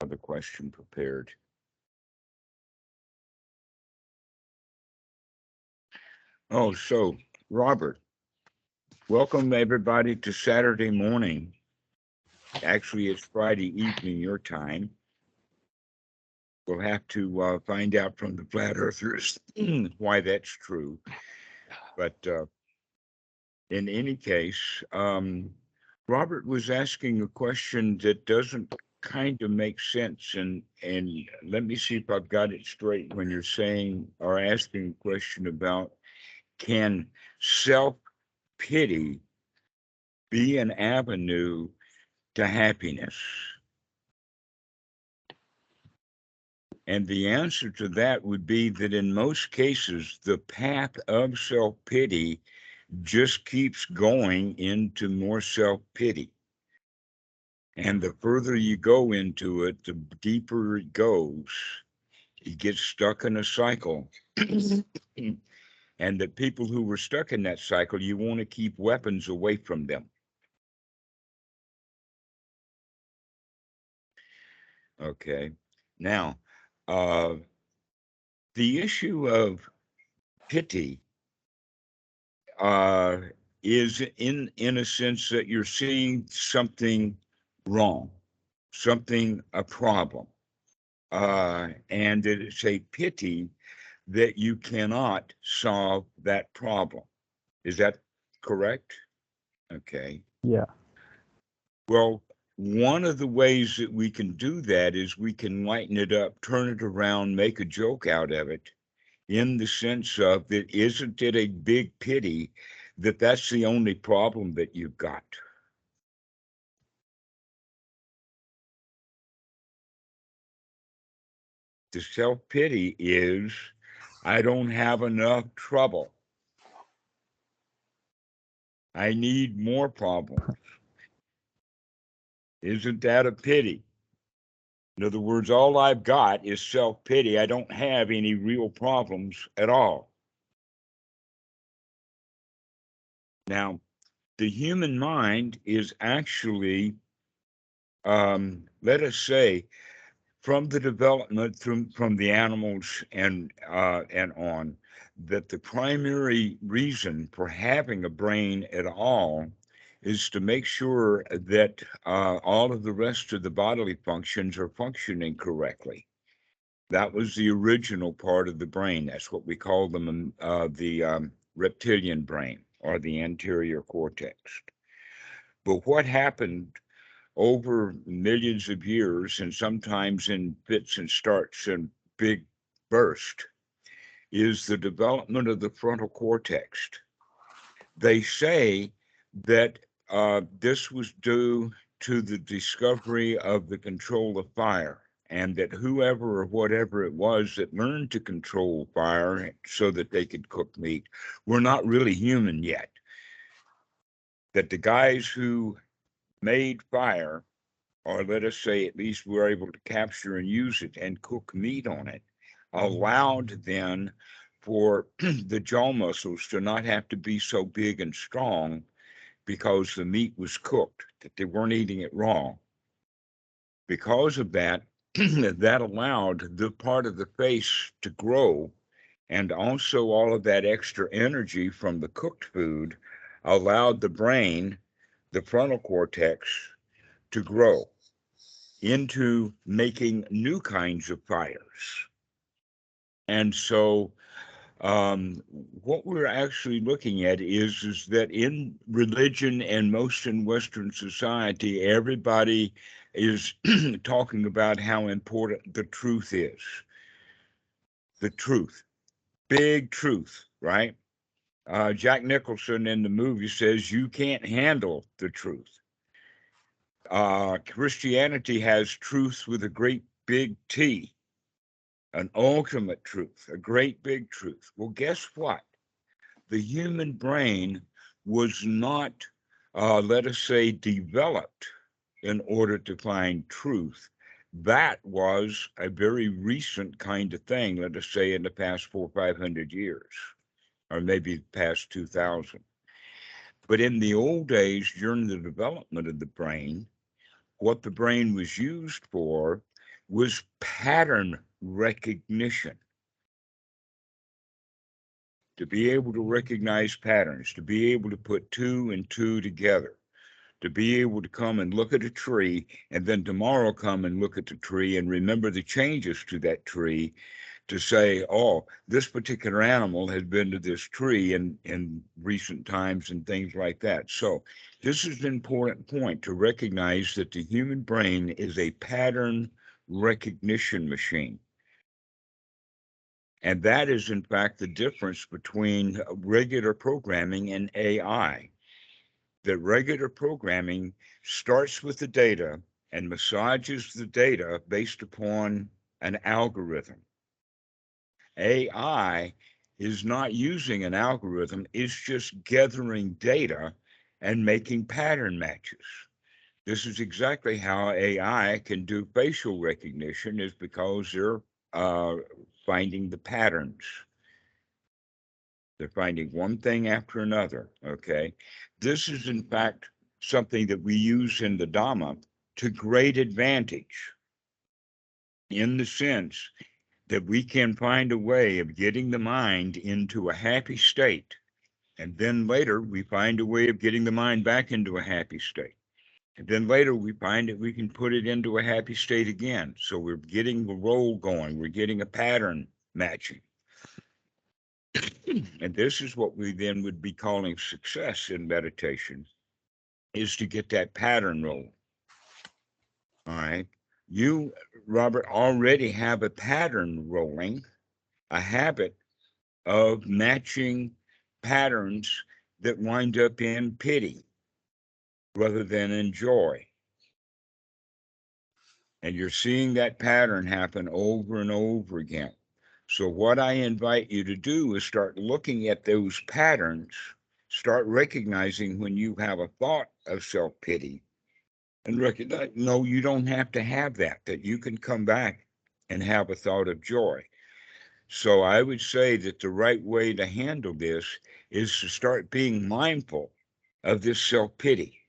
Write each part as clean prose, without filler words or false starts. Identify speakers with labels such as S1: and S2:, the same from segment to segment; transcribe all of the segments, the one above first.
S1: The question prepared. Oh, so Robert, welcome everybody to Saturday morning. Actually, it's Friday evening your time. We'll have to find out from the flat earthers why that's true. But in any case, Robert was asking a question that doesn't kind of make sense. And let me see if I've got it straight when you're saying or asking a question about can self-pity be an avenue to happiness? And the answer to that would be that in most cases, the path of self-pity just keeps going into more self-pity. And the further you go into it, the deeper it goes. You get stuck in a cycle. And the people who were stuck in that cycle, you want to keep weapons away from them. Okay. Now, the issue of pity uh, is in a sense that you're seeing something wrong, something a problem, and it's a pity that you cannot solve that problem. Is that correct? Okay.
S2: Yeah.
S1: Well, one of the ways that we can do that is we can lighten it up, turn it around, make a joke out of it, in the sense of that isn't it a big pity that that's the only problem that you've got? The self-pity is, I don't have enough trouble. I need more problems. Isn't that a pity? In other words, all I've got is self-pity. I don't have any real problems at all. Now, the human mind is actually, let us say, from the development from the animals and on, that the primary reason for having a brain at all is to make sure that all of the rest of the bodily functions are functioning correctly. That was the original part of the brain. That's what we call them, the reptilian brain or the anterior cortex. But what happened over millions of years, and sometimes in fits and starts and big burst, is the development of the frontal cortex. They say that this was due to the discovery of the control of fire, and that whoever or whatever it was that learned to control fire so that they could cook meat were not really human yet. That the guys who made fire, or let us say at least were able to capture and use it and cook meat on it, allowed then for the jaw muscles to not have to be so big and strong because the meat was cooked, that they weren't eating it raw. Because of that, that allowed the part of the face to grow, and also all of that extra energy from the cooked food allowed the brain, the frontal cortex, to grow into making new kinds of fires. And so what we're actually looking at is that in religion and most in Western society, everybody is talking about how important the truth is. The truth, big truth, right? Jack Nicholson in the movie says, you can't handle the truth. Christianity has truth with a great big T, an ultimate truth, a great big truth. Well, guess what? The human brain was not, let us say, developed in order to find truth. That was a very recent kind of thing, let us say, in the past 400 or 500 years, or maybe the past 2000. But in the old days, during the development of the brain, what the brain was used for was pattern recognition. To be able to recognize patterns, to be able to put two and two together, to be able to come and look at a tree and then tomorrow come and look at the tree and remember the changes to that tree, to say, oh, this particular animal has been to this tree in recent times and things like that. So this is an important point, to recognize that the human brain is a pattern recognition machine. And that is, in fact, the difference between regular programming and AI. That regular programming starts with the data and massages the data based upon an algorithm. AI is not using an algorithm, it's just gathering data and making pattern matches. This is exactly how AI can do facial recognition, is because they're finding the patterns. They're finding one thing after another, okay? This is, in fact, something that we use in the Dhamma to great advantage, in the sense that we can find a way of getting the mind into a happy state. And then later, we find a way of getting the mind back into a happy state. And then later, we find that we can put it into a happy state again. So we're getting the roll going, we're getting a pattern matching. And this is what we then would be calling success in meditation, is to get that pattern roll. All right. You, Robert, already have a pattern rolling, a habit of matching patterns that wind up in pity rather than in joy. And you're seeing that pattern happen over and over again. So what I invite you to do is start looking at those patterns, start recognizing when you have a thought of self-pity, and recognize, no, you don't have to have that, that you can come back and have a thought of joy. So I would say that the right way to handle this is to start being mindful of this self-pity.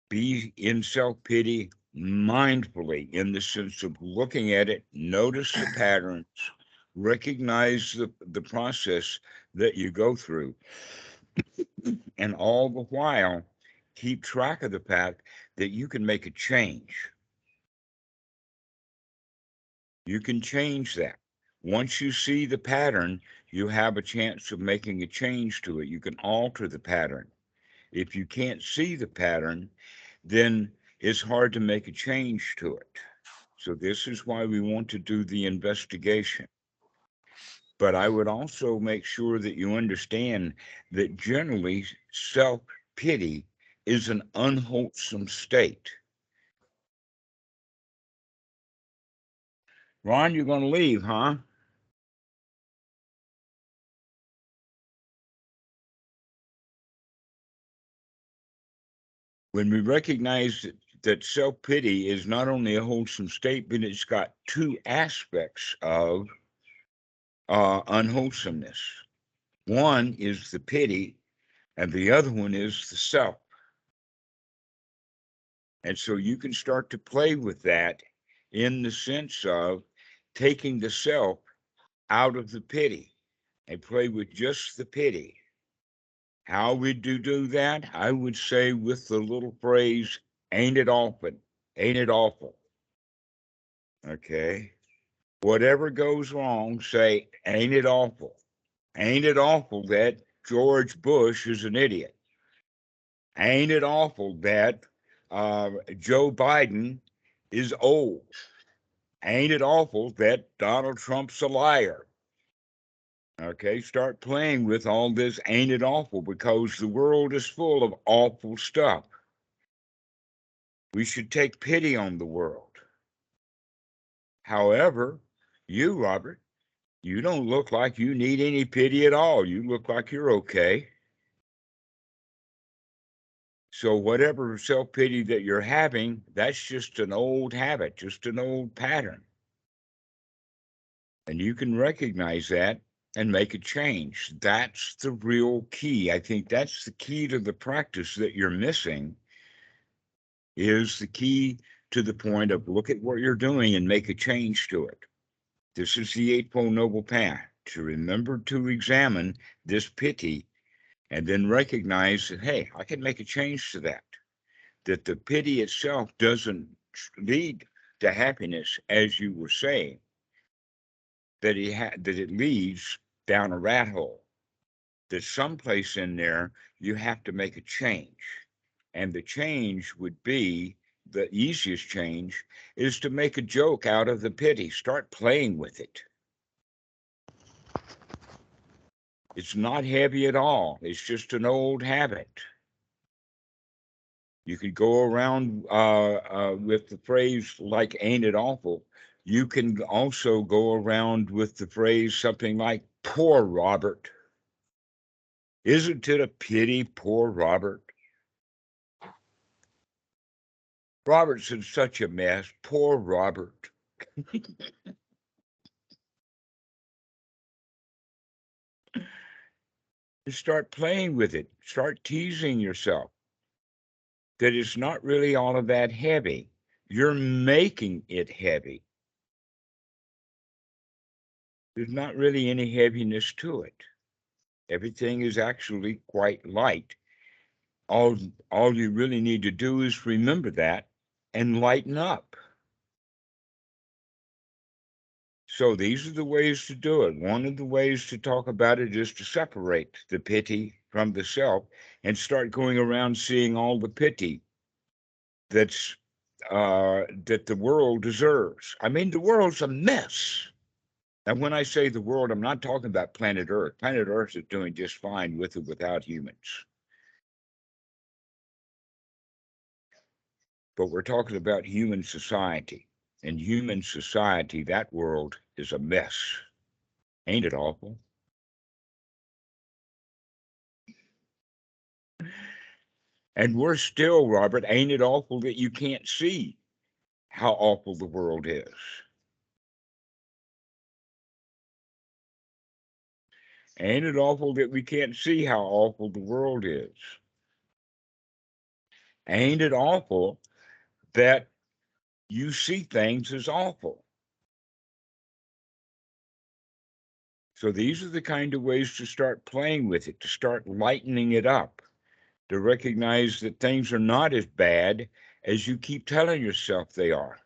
S1: Be in self-pity mindfully, in the sense of looking at it, notice the patterns, recognize the process that you go through, and all the while keep track of the fact that you can make a change. You can change that. Once you see the pattern, you have a chance of making a change to it. You can alter the pattern. If you can't see the pattern, then it's hard to make a change to it. So this is why we want to do the investigation. But I would also make sure that you understand that generally self-pity is an unwholesome state. Ron, you're going to leave, huh? When we recognize that self-pity is not only a wholesome state, but it's got two aspects of unwholesomeness. One is the pity, and the other one is the self. And so you can start to play with that in the sense of taking the self out of the pity and play with just the pity. How would you do that? I would say with the little phrase, ain't it often? Ain't it awful? Okay. Whatever goes wrong, say, ain't it awful? Ain't it awful that George Bush is an idiot? Ain't it awful that Joe Biden is old? Ain't it awful that Donald Trump's a liar? Okay, start playing with all this ain't it awful, because the world is full of awful stuff. We should take pity on the world. However, you, Robert, you don't look like you need any pity at all. You look like you're okay. So whatever self-pity that you're having, that's just an old habit, just an old pattern. And you can recognize that and make a change. That's the real key. I think that's the key to the practice that you're missing, is the key to the point of look at what you're doing and make a change to it. This is the Eightfold Noble Path, to remember to examine this pity and then recognize that, hey, I can make a change to that. That the pity itself doesn't lead to happiness, as you were saying, that it leads down a rat hole. That someplace in there you have to make a change. And the change would be, the easiest change is to make a joke out of the pity. Start playing with it. It's not heavy at all. It's just an old habit. You could go around with the phrase like, ain't it awful? You can also go around with the phrase something like, poor Robert. Isn't it a pity, poor Robert? Robert's in such a mess. Poor Robert. Start playing with it. Start teasing yourself that it's not really all of that heavy. You're making it heavy. There's not really any heaviness to it. Everything is actually quite light. All you really need to do is remember that and lighten up. So these are the ways to do it. One of the ways to talk about it is to separate the pity from the self and start going around seeing all the pity that's that the world deserves. I mean, the world's a mess. And when I say the world, I'm not talking about planet Earth. Planet Earth is doing just fine with or without humans. But we're talking about human society. In human society, that world is a mess. Ain't it awful? And worse still, Robert, ain't it awful that you can't see how awful the world is? Ain't it awful that we can't see how awful the world is? Ain't it awful that you see things as awful? So these are the kind of ways to start playing with it, to start lightening it up, to recognize that things are not as bad as you keep telling yourself they are.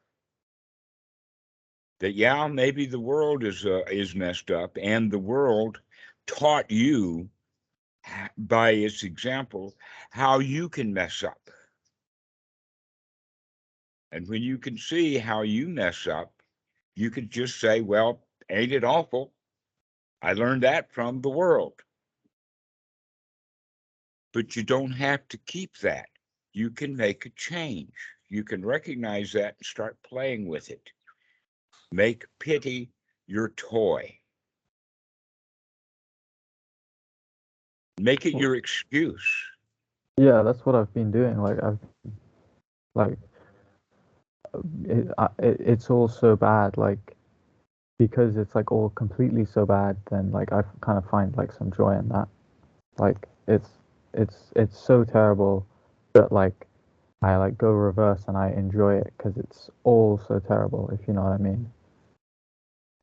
S1: That, yeah, maybe the world is messed up, and the world taught you by its example how you can mess up. And when you can see how you mess up, you could just say, well, ain't it awful? I learned that from the world. But you don't have to keep that. You can make a change. You can recognize that and start playing with it. Make pity your toy. Make it your excuse.
S2: Yeah, that's what I've been doing. Like it's all so bad. Like because it's like all completely so bad. Then like I kind of find like some joy in that. Like it's so terrible that like I like go reverse and I enjoy it because it's all so terrible. If you know what I mean.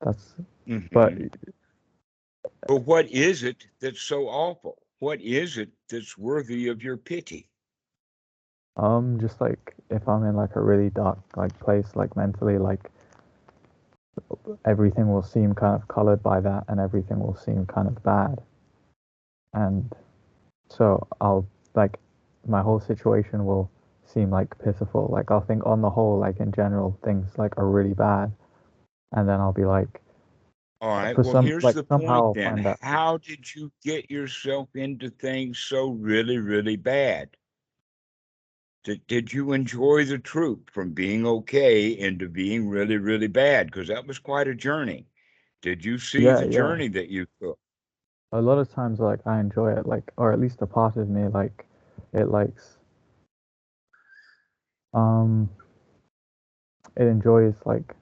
S2: That's but
S1: Mm-hmm. But what is it that's so awful? What is it that's worthy of your pity?
S2: just like if I'm in like a really dark like place like mentally like everything will seem kind of colored by that and everything will seem kind of bad and so I'll like my whole situation will seem like pitiful like I'll think on the whole like in general things like are really bad and then I'll be like
S1: All right.
S2: for
S1: Well,
S2: some
S1: here's
S2: like
S1: the point
S2: somehow I'll
S1: then.
S2: find that
S1: How did you get yourself into things so really, really bad? Did you enjoy the troop from being okay into being really, really bad? Because that was quite a journey. Did you see
S2: yeah
S1: the
S2: yeah
S1: journey that you took?
S2: a lot of times like I enjoy it like or at least a part of me like it likes um it enjoys like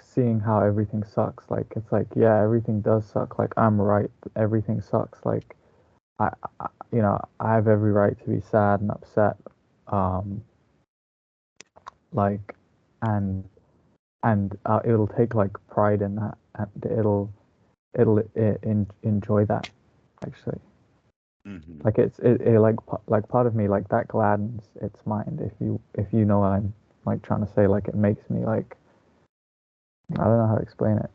S2: seeing how everything sucks like it's like yeah everything does suck like I'm right everything sucks like I I have every right to be sad and upset um like, and it'll take like pride in that, and it'll enjoy that actually.
S1: Mm-hmm.
S2: Like it like part of me, like, that gladdens its mind, if you know what I'm like trying to say. Like, it makes me like, I don't know how to explain it.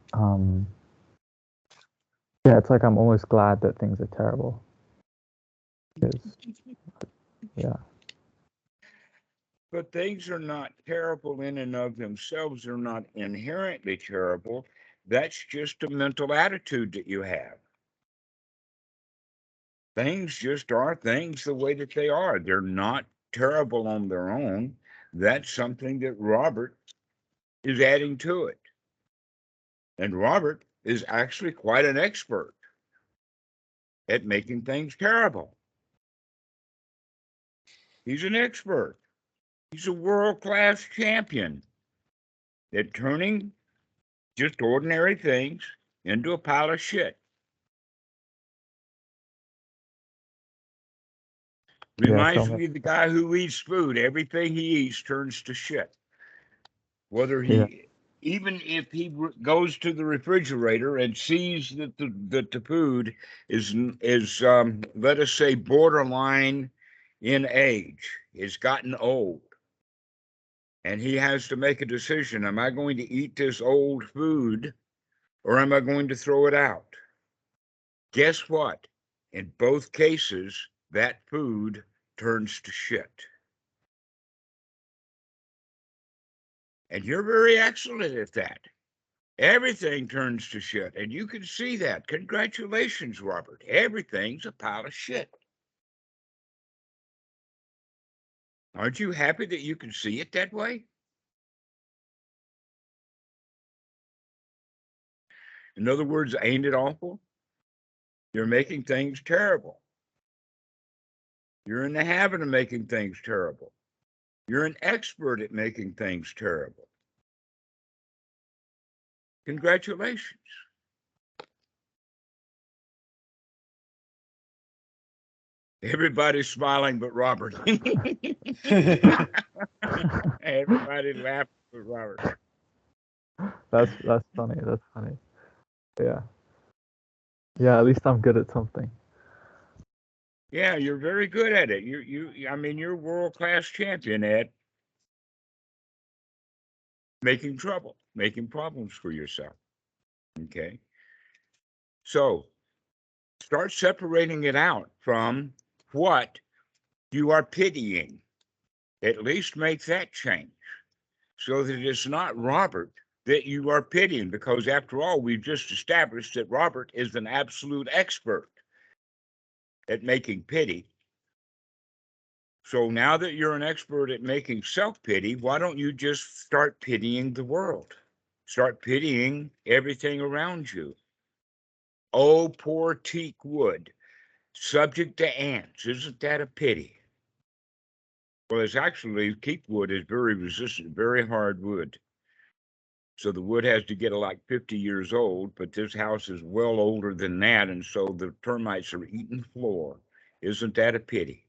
S2: Yeah, it's like I'm almost glad that things are terrible. Because, yeah.
S1: But things are not terrible in and of themselves. They're not inherently terrible. That's just a mental attitude that you have. Things just are things the way that they are. They're not terrible on their own. That's something that Robert is adding to it. And Robert is actually quite an expert at making things terrible. He's an expert. He's a world-class champion at turning just ordinary things into a pile of shit.
S2: Yeah, tell
S1: Reminds
S2: me.
S1: me of the guy who eats food. Everything he eats turns to shit. Whether
S2: Yeah.
S1: he, even if he goes to the refrigerator and sees that the food is let us say borderline in age, it's gotten old, and he has to make a decision: am I going to eat this old food, or am I going to throw it out? Guess what? In both cases, that food turns to shit. And you're very excellent at that. Everything turns to shit. And you can see that. Congratulations, Robert. Everything's a pile of shit. Aren't you happy that you can see it that way? In other words, ain't it awful? You're making things terrible. You're in the habit of making things terrible. You're an expert at making things terrible. Congratulations. Everybody's smiling but Robert. Everybody laughing but Robert.
S2: That's funny. That's funny. Yeah. Yeah, at least I'm good at something.
S1: Yeah, you're very good at it. I mean, you're world-class champion at making trouble, making problems for yourself. Okay. So start separating it out from what you are pitying. At least make that change so that it's not Robert that you are pitying, because after all, we've just established that Robert is an absolute expert at making pity. So now that you're an expert at making self-pity, why don't you just start pitying the world? Start pitying everything around you. Oh, poor teak wood, subject to ants. Isn't that a pity? Well, it's actually, teak wood is very resistant, very hard wood. So the wood has to get like 50 years old, but this house is well older than that. And so the termites are eating floor. Isn't that a pity?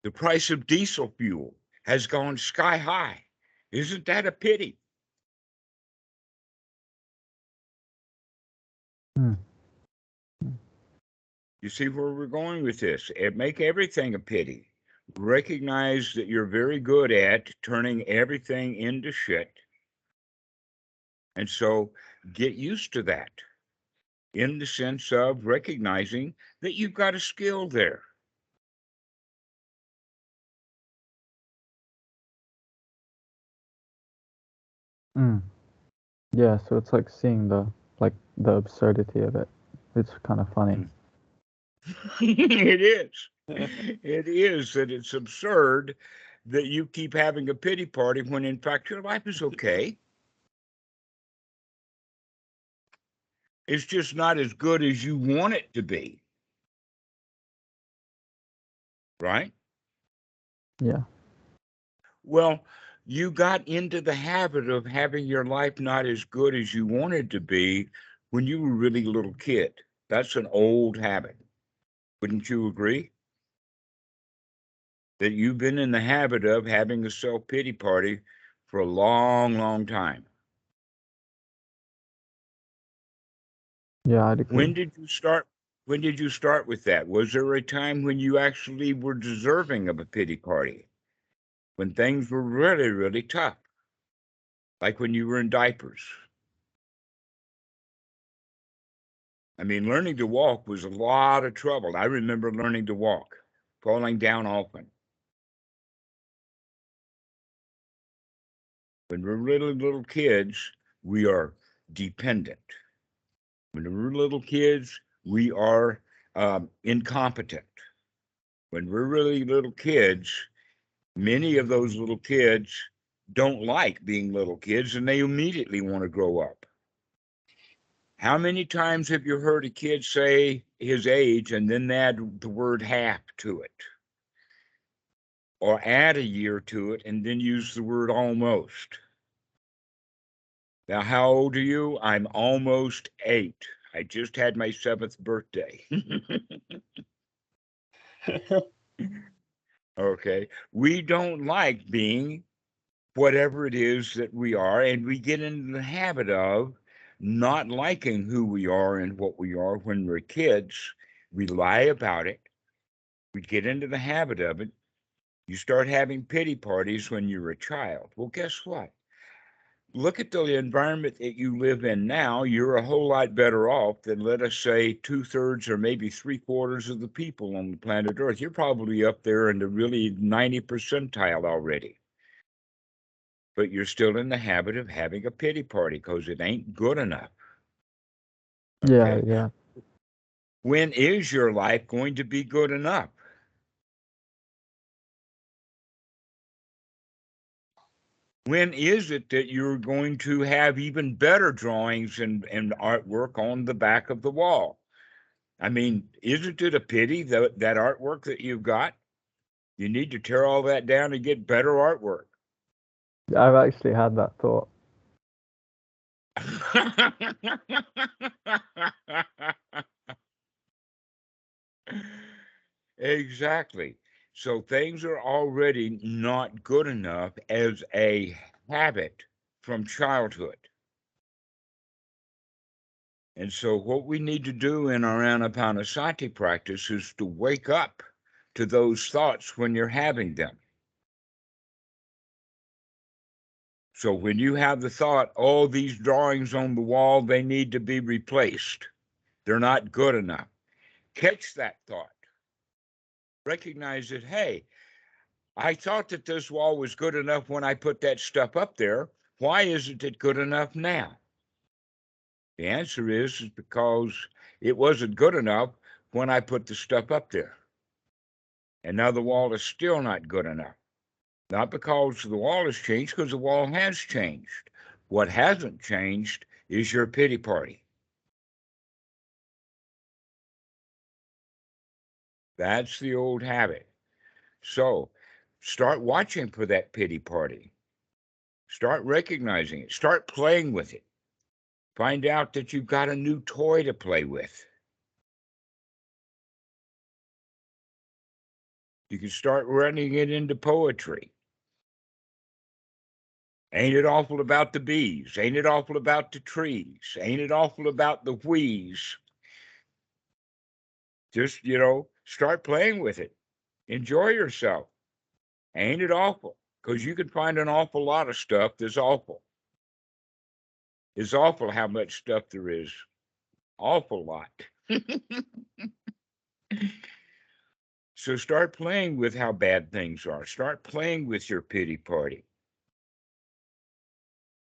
S1: The price of diesel fuel has gone sky high. Isn't that a pity?
S2: Hmm.
S1: You see where we're going with this? Make everything a pity. Recognize that you're very good at turning everything into shit. And so get used to that in the sense of recognizing that you've got a skill there.
S2: Mm. Yeah, so it's like seeing the absurdity of it. It's kind of funny.
S1: It is. It is that it's absurd that you keep having a pity party when in fact your life is okay. It's just not as good as you want it to be. Right?
S2: Yeah.
S1: Well, you got into the habit of having your life not as good as you wanted to be when you were really a little kid. That's an old habit. Wouldn't you agree? that you've been in the habit of having a self-pity party for a long, long time.
S2: Yeah, I'd agree.
S1: When did you start? When did you start with that? Was there a time when you actually were deserving of a pity party? When things were really, really tough? Like when you were in diapers? I mean, learning to walk was a lot of trouble. I remember learning to walk, falling down often. When we're really little kids, we are dependent. When we're little kids, we are incompetent. When we're really little kids, many of those little kids don't like being little kids and they immediately want to grow up. How many times have you heard a kid say his age and then add the word half to it? Or add a year to it and then use the word almost? Now, how old are you? I'm almost 8. I just had my 7th birthday. Okay. We don't like being whatever it is that we are, and we get into the habit of not liking who we are and what we are when we're kids. We lie about it. We get into the habit of it. You start having pity parties when you're a child. Well, guess what? Look at the environment that you live in now. You're a whole lot better off than, let us say, 2/3 or maybe 3/4 of the people on the planet Earth. You're probably up there in the really 90 percentile already. But you're still in the habit of having a pity party because it ain't good enough.
S2: Yeah,
S1: Okay.
S2: yeah.
S1: When is your life going to be good enough? When is it that you're going to have even better drawings and artwork on the back of the wall? I mean, isn't it a pity that artwork that you've got? You need to tear all that down and get better artwork.
S2: I've actually had that thought.
S1: Exactly. So things are already not good enough as a habit from childhood. And so what we need to do in our anapanasati practice is to wake up to those thoughts when you're having them. So when you have the thought, oh, these drawings on the wall, they need to be replaced. They're not good enough. Catch that thought. Recognize that, hey, I thought that this wall was good enough when I put that stuff up there. Why isn't it good enough now? The answer is because it wasn't good enough when I put the stuff up there. And now the wall is still not good enough. Not because the wall has changed, because the wall has changed. What hasn't changed is your pity party. That's the old habit. So start watching for that pity party. Start recognizing it. Start playing with it. Find out that you've got a new toy to play with. You can start running it into poetry. Ain't it awful about the bees? Ain't it awful about the trees? Ain't it awful about the wheeze? Just, start playing with it. Enjoy yourself. Ain't it awful? Because you can find an awful lot of stuff that's awful. It's awful how much stuff there is. Awful lot. So start playing with how bad things are. Start playing with your pity party.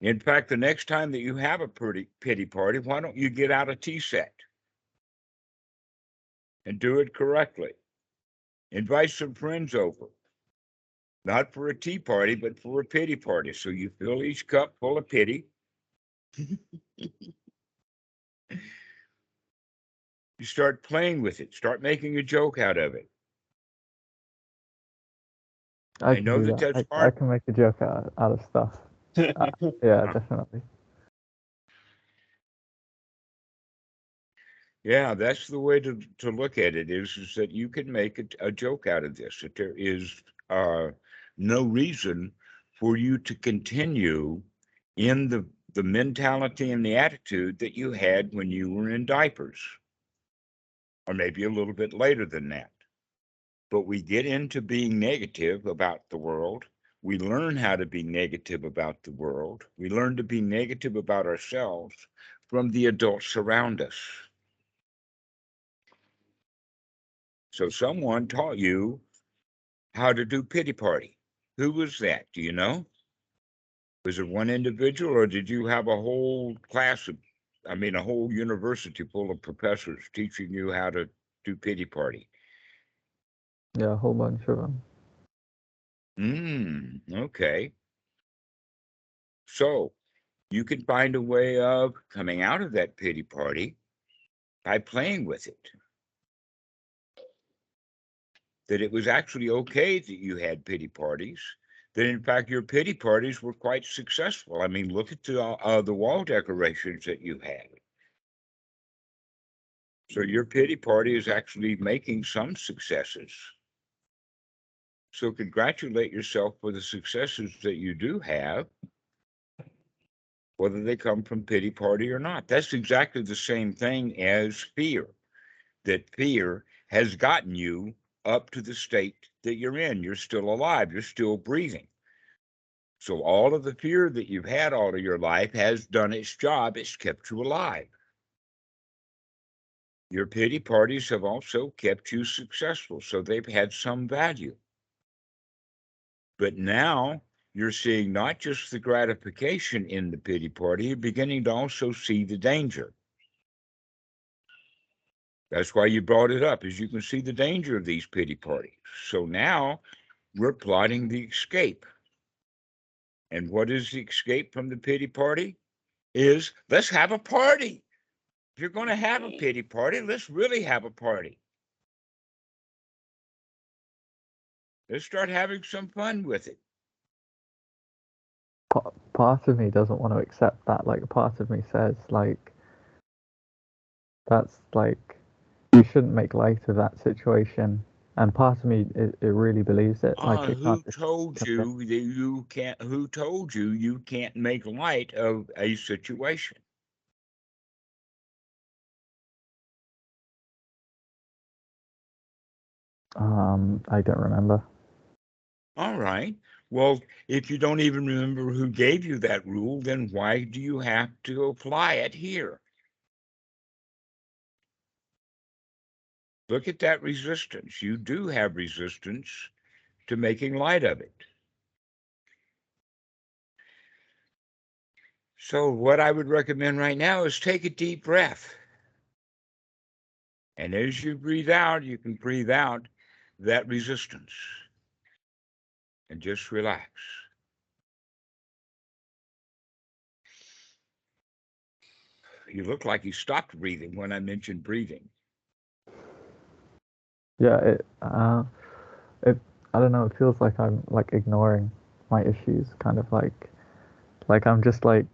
S1: In fact, the next time that you have a pity party, why don't you get out a tea set and do it correctly? Invite some friends over, not for a tea party, but for a pity party. So you fill each cup full of pity. You start playing with it, start making a joke out of it.
S2: I
S1: I
S2: can
S1: know
S2: do
S1: that
S2: that.
S1: that's
S2: I
S1: hard.
S2: can make a joke out of stuff. Yeah, definitely.
S1: Yeah, that's the way to look at it is that you can make a joke out of this, that there is no reason for you to continue in the mentality and the attitude that you had when you were in diapers, or maybe a little bit later than that. But we get into being negative about the world. We learn how to be negative about the world. We learn to be negative about ourselves from the adults around us. So someone taught you how to do pity party. Who was that? Do you know? Was it one individual, or did you have a whole class of, I mean, a whole university full of professors teaching you how to do pity party?
S2: Yeah, a whole bunch of them.
S1: Okay. So you can find a way of coming out of that pity party by playing with it. That it was actually okay that you had pity parties. That in fact your pity parties were quite successful. I mean, look at the wall decorations that you had. So your pity party is actually making some successes. So congratulate yourself for the successes that you do have, whether they come from pity party or not. That's exactly the same thing as fear. That fear has gotten you up to the state that you're in. You're still alive. You're still breathing. So all of the fear that you've had all of your life has done its job. It's kept you alive. Your pity parties have also kept you successful. So they've had some value. But now you're seeing not just the gratification in the pity party, you're beginning to also see the danger. That's why you brought it up, as you can see the danger of these pity parties. So now we're plotting the escape. And what is the escape from the pity party? Is let's have a party. If you're going to have a pity party, let's really have a party. Let's start having some fun with it.
S2: Part of me doesn't want to accept that. Like, part of me says, like, that's like, you shouldn't make light of that situation. And part of me, it really believes it. Like, it
S1: Who
S2: can't just
S1: told
S2: convince.
S1: you that you can't? Who told you you can't make light of a situation?
S2: I don't remember.
S1: All right. Well, if you don't even remember who gave you that rule, then why do you have to apply it here? Look at that resistance. You do have resistance to making light of it. So, what I would recommend right now is take a deep breath. And as you breathe out, you can breathe out that resistance and just relax. You look like you stopped breathing when I mentioned breathing.
S2: Yeah, it, I don't know. It feels like I'm like ignoring my issues, kind of like I'm just like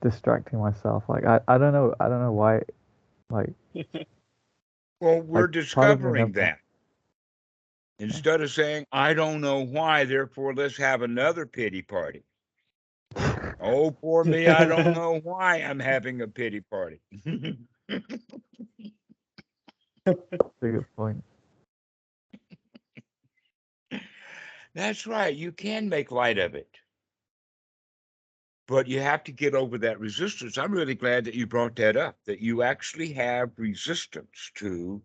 S2: distracting myself. Like, I don't know why. Like,
S1: Well, we're
S2: like part of me
S1: discovering
S2: never.
S1: that. Instead of saying, I don't know why, therefore let's have another pity party. Oh, poor me, I don't know why I'm having a pity party.
S2: That's a good point.
S1: That's right, you can make light of it. But you have to get over that resistance. I'm really glad that you brought that up, that you actually have resistance to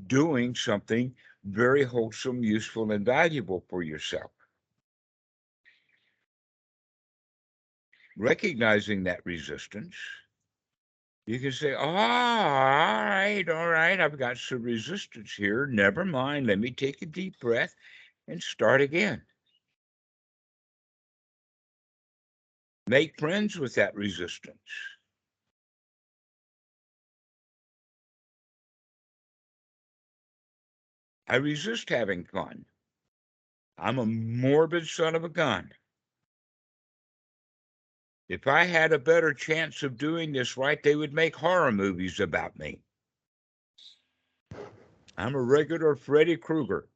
S1: doing something very wholesome, useful, and valuable for yourself. Recognizing that resistance, you can say, oh, all right, I've got some resistance here. Never mind. Let me take a deep breath and start again. Make friends with that resistance. I resist having fun. I'm a morbid son of a gun. If I had a better chance of doing this right, they would make horror movies about me. I'm a regular Freddy Krueger.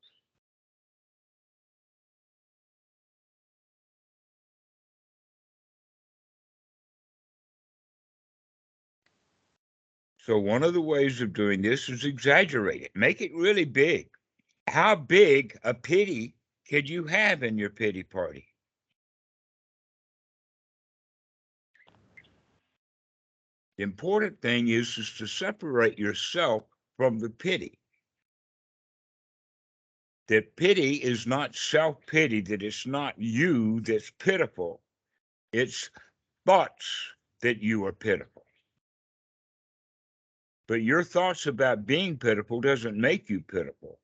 S1: So one of the ways of doing this is exaggerate it. Make it really big. How big a pity could you have in your pity party? The important thing is to separate yourself from the pity. That pity is not self-pity, that it's not you that's pitiful. It's thoughts that you are pitiful. But your thoughts about being pitiful doesn't make you pitiful.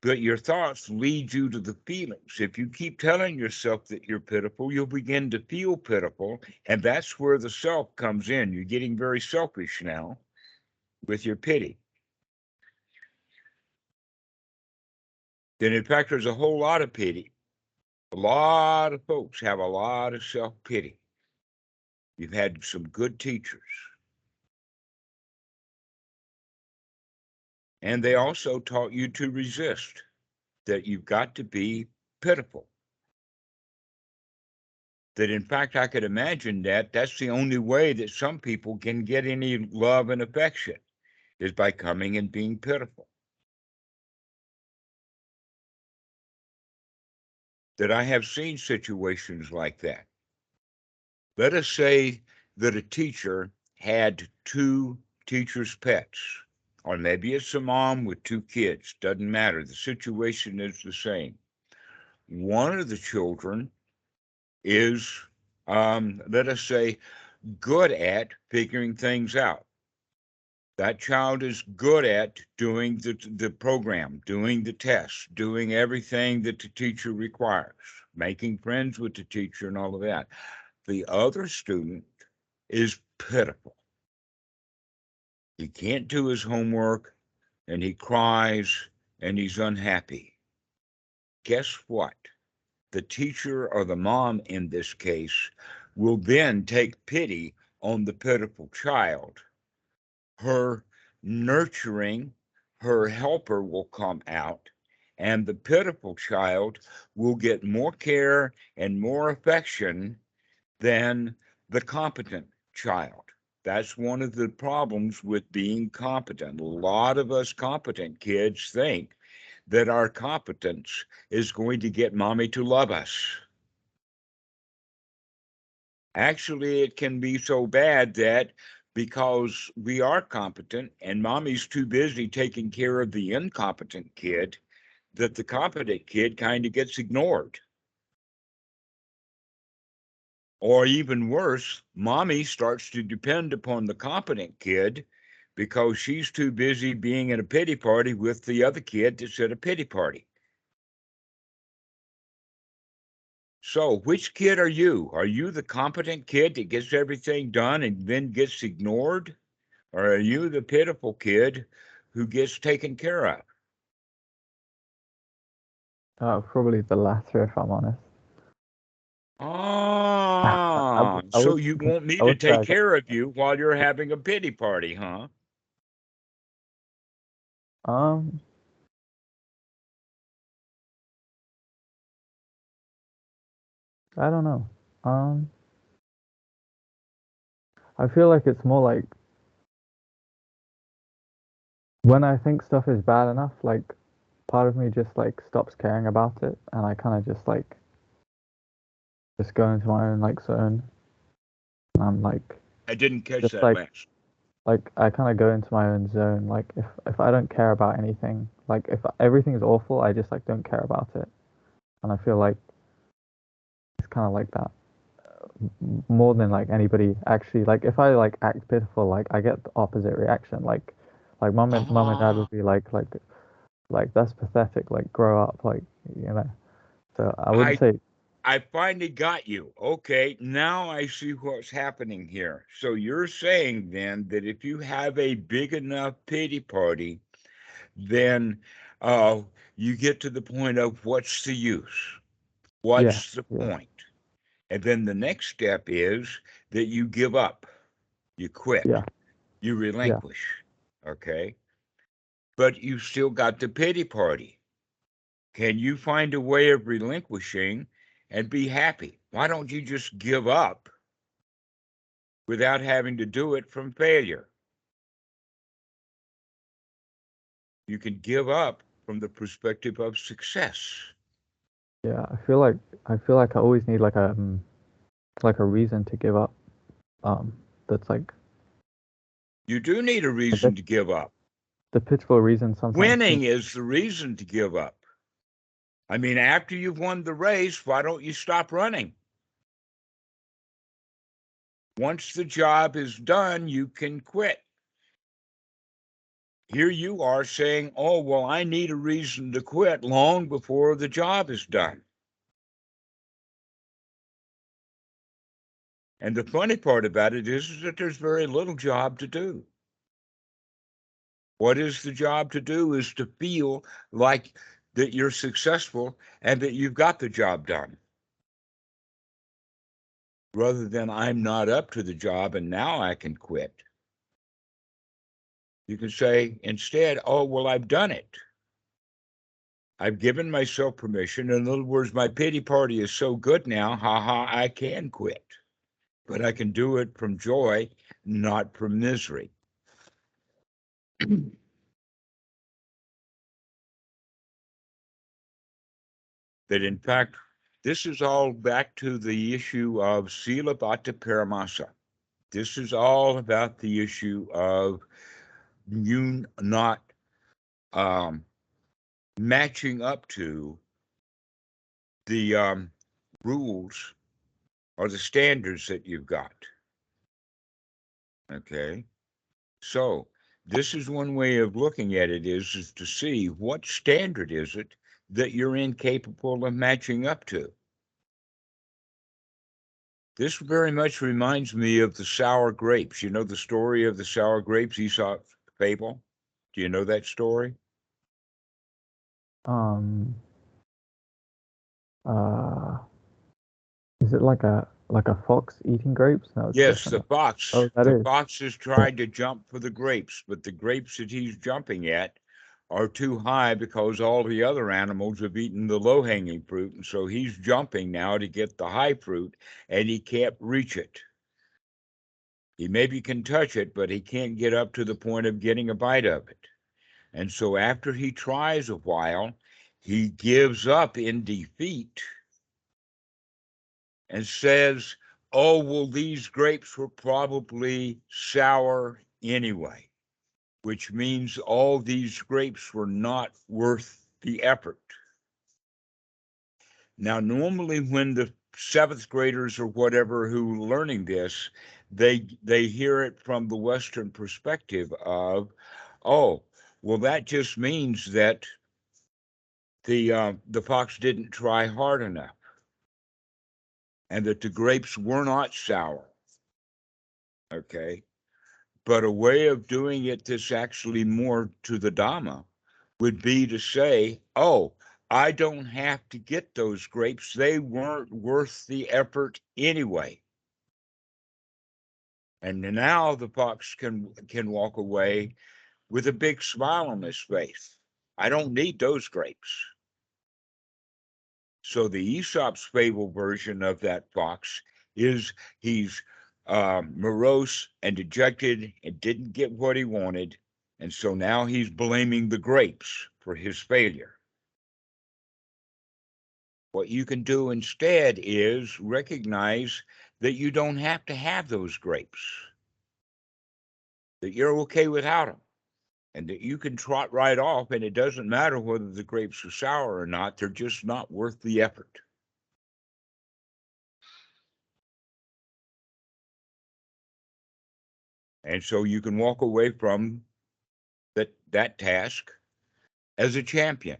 S1: But your thoughts lead you to the feelings. If you keep telling yourself that you're pitiful, you'll begin to feel pitiful. And that's where the self comes in. You're getting very selfish now with your pity. Then, in fact, there's a whole lot of pity. A lot of folks have a lot of self-pity. You've had some good teachers. And they also taught you to resist, that you've got to be pitiful. That in fact, I could imagine that that's the only way that some people can get any love and affection is by coming and being pitiful. That I have seen situations like that. Let us say that a teacher had two teacher's pets, or maybe it's a mom with two kids, doesn't matter. The situation is the same. One of the children is, let us say, good at figuring things out. That child is good at doing the program, doing the tests, doing everything that the teacher requires, making friends with the teacher and all of that. The other student is pitiful. He can't do his homework and he cries and he's unhappy. Guess what? The teacher or the mom in this case will then take pity on the pitiful child. Her nurturing, her helper will come out, and the pitiful child will get more care and more affection than the competent child. That's one of the problems with being competent. A lot of us competent kids think that our competence is going to get mommy to love us. Actually, it can be so bad that because we are competent and mommy's too busy taking care of the incompetent kid, that the competent kid kind of gets ignored. Or even worse, mommy starts to depend upon the competent kid because she's too busy being at a pity party with the other kid that's at a pity party. So, which kid are you? Are you the competent kid that gets everything done and then gets ignored? Or are you the pitiful kid who gets taken care of?
S2: Probably the latter, if I'm honest.
S1: Ah,
S2: I
S1: so
S2: would,
S1: you want me
S2: I
S1: to
S2: would say
S1: take care of you while you're having a pity party, huh?
S2: um, I don't know. Um, I feel like it's more like when I think stuff is bad enough, like part of me just like stops caring about it, and I kind of just go into my own like zone, and I'm like
S1: I didn't catch
S2: just
S1: that last.
S2: like I kind of go into my own zone. Like if I don't care about anything, like if everything is awful, I just like don't care about it, and I feel like it's kind of like that more than like anybody actually. Like if I like act pitiful, like I get the opposite reaction. Like mom and dad
S1: Ah,
S2: would be like that's pathetic. Like grow up. Like you know. So I wouldn't
S1: I
S2: say
S1: I finally got you. Okay, now I see what's happening here. So you're saying then that if you have a big enough pity party, then uh, you get to the point of what's the use?
S2: yeah
S1: What's the
S2: yeah
S1: point? And then the next step is that you give up, you quit,
S2: Yeah.
S1: you
S2: Yeah.
S1: relinquish. Okay. But you've still got the pity party. Can you find a way of relinquishing and be happy? Why don't you just give up without having to do it from failure? You can give up from the perspective of success.
S2: Yeah. I feel like I always need like a reason to give up. That's like
S1: You do need a
S2: I guess
S1: reason to give up.
S2: the pitiful reason sometimes seems.
S1: Winning is the reason to give up. I mean, after you've won the race, why don't you stop running? Once the job is done, you can quit. Here you are saying, oh, well, I need a reason to quit long before the job is done. And the funny part about it is that there's very little job to do. What is the job to do is to feel like that you're successful and that you've got the job done, rather than I'm not up to the job and now I can quit. You can say instead, oh, well, I've done it. I've given myself permission. In other words, my pity party is so good now, I can quit. But I can do it from joy, not from misery. That in fact, this is all back to the issue of sila bhatta paramasa. This is all about the issue of you not matching up to the rules or the standards that you've got. Okay. So this is one way of looking at it is to see what standard is it that you're incapable of matching up to. This very much reminds me of the sour grapes. You know the story of the sour grapes, Aesop's fable? Do you know that story?
S2: Um. Uh. Is it like a fox eating grapes? No, it's
S1: Yes, the
S2: different.
S1: fox.
S2: Oh, that
S1: The
S2: is.
S1: fox is trying to jump for the grapes, but the grapes that he's jumping at are too high because all the other animals have eaten the low-hanging fruit, and so he's jumping now to get the high fruit, and he can't reach it. He maybe can touch it, but he can't get up to the point of getting a bite of it. And so after he tries a while, he gives up in defeat and says, oh, well, these grapes were probably sour anyway, which means all these grapes were not worth the effort. Now, normally when the seventh graders or whatever who are learning this, they hear it from the Western perspective of, oh, well, that just means that the fox didn't try hard enough, and that the grapes were not sour. Okay, but a way of doing it that's actually more to the Dhamma would be to say, oh, I don't have to get those grapes. They weren't worth the effort anyway. And now the fox can walk away with a big smile on his face. I don't need those grapes. So the Aesop's fable version of that fox is he's morose and dejected and didn't get what he wanted. And so now he's blaming the grapes for his failure. What you can do instead is recognize that you don't have to have those grapes, that you're okay without them, and that you can trot right off, and it doesn't matter whether the grapes are sour or not, they're just not worth the effort. And so you can walk away from that task as a champion.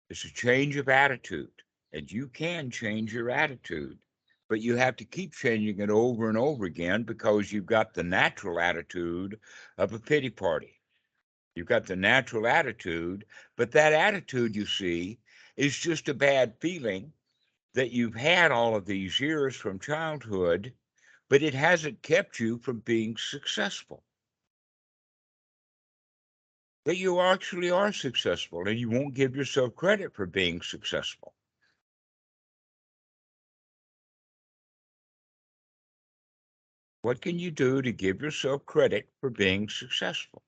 S1: It's a change of attitude, and you can change your attitude, but you have to keep changing it over and over again because you've got the natural attitude of a pity party. You've got the natural attitude, but that attitude, you see, is just a bad feeling that you've had all of these years from childhood, but it hasn't kept you from being successful. That you actually are successful, and you won't give yourself credit for being successful. What can you do to give yourself credit for being successful?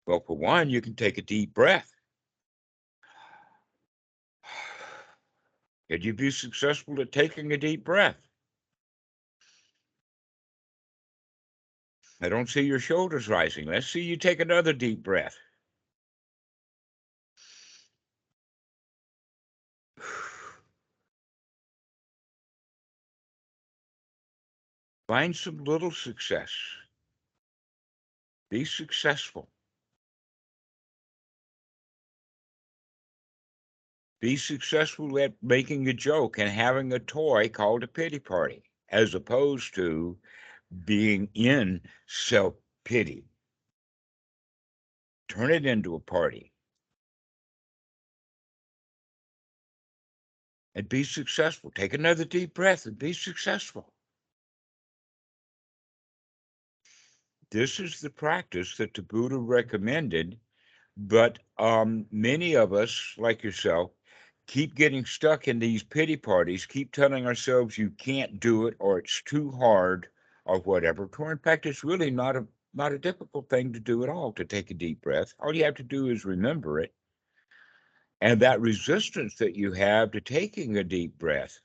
S1: Well, for one, you can take a deep breath. Can you be successful at taking a deep breath? I don't see your shoulders rising. Let's see you take another deep breath. Find some little success. Be successful. Be successful at making a joke and having a toy called a pity party, as opposed to being in self-pity. Turn it into a party. And be successful. Take another deep breath and be successful. This is the practice that the Buddha recommended, but many of us, like yourself, keep getting stuck in these pity parties, keep telling ourselves you can't do it or it's too hard or whatever. In fact, it's really not a difficult thing to do at all, to take a deep breath. All you have to do is remember it. And that resistance that you have to taking a deep breath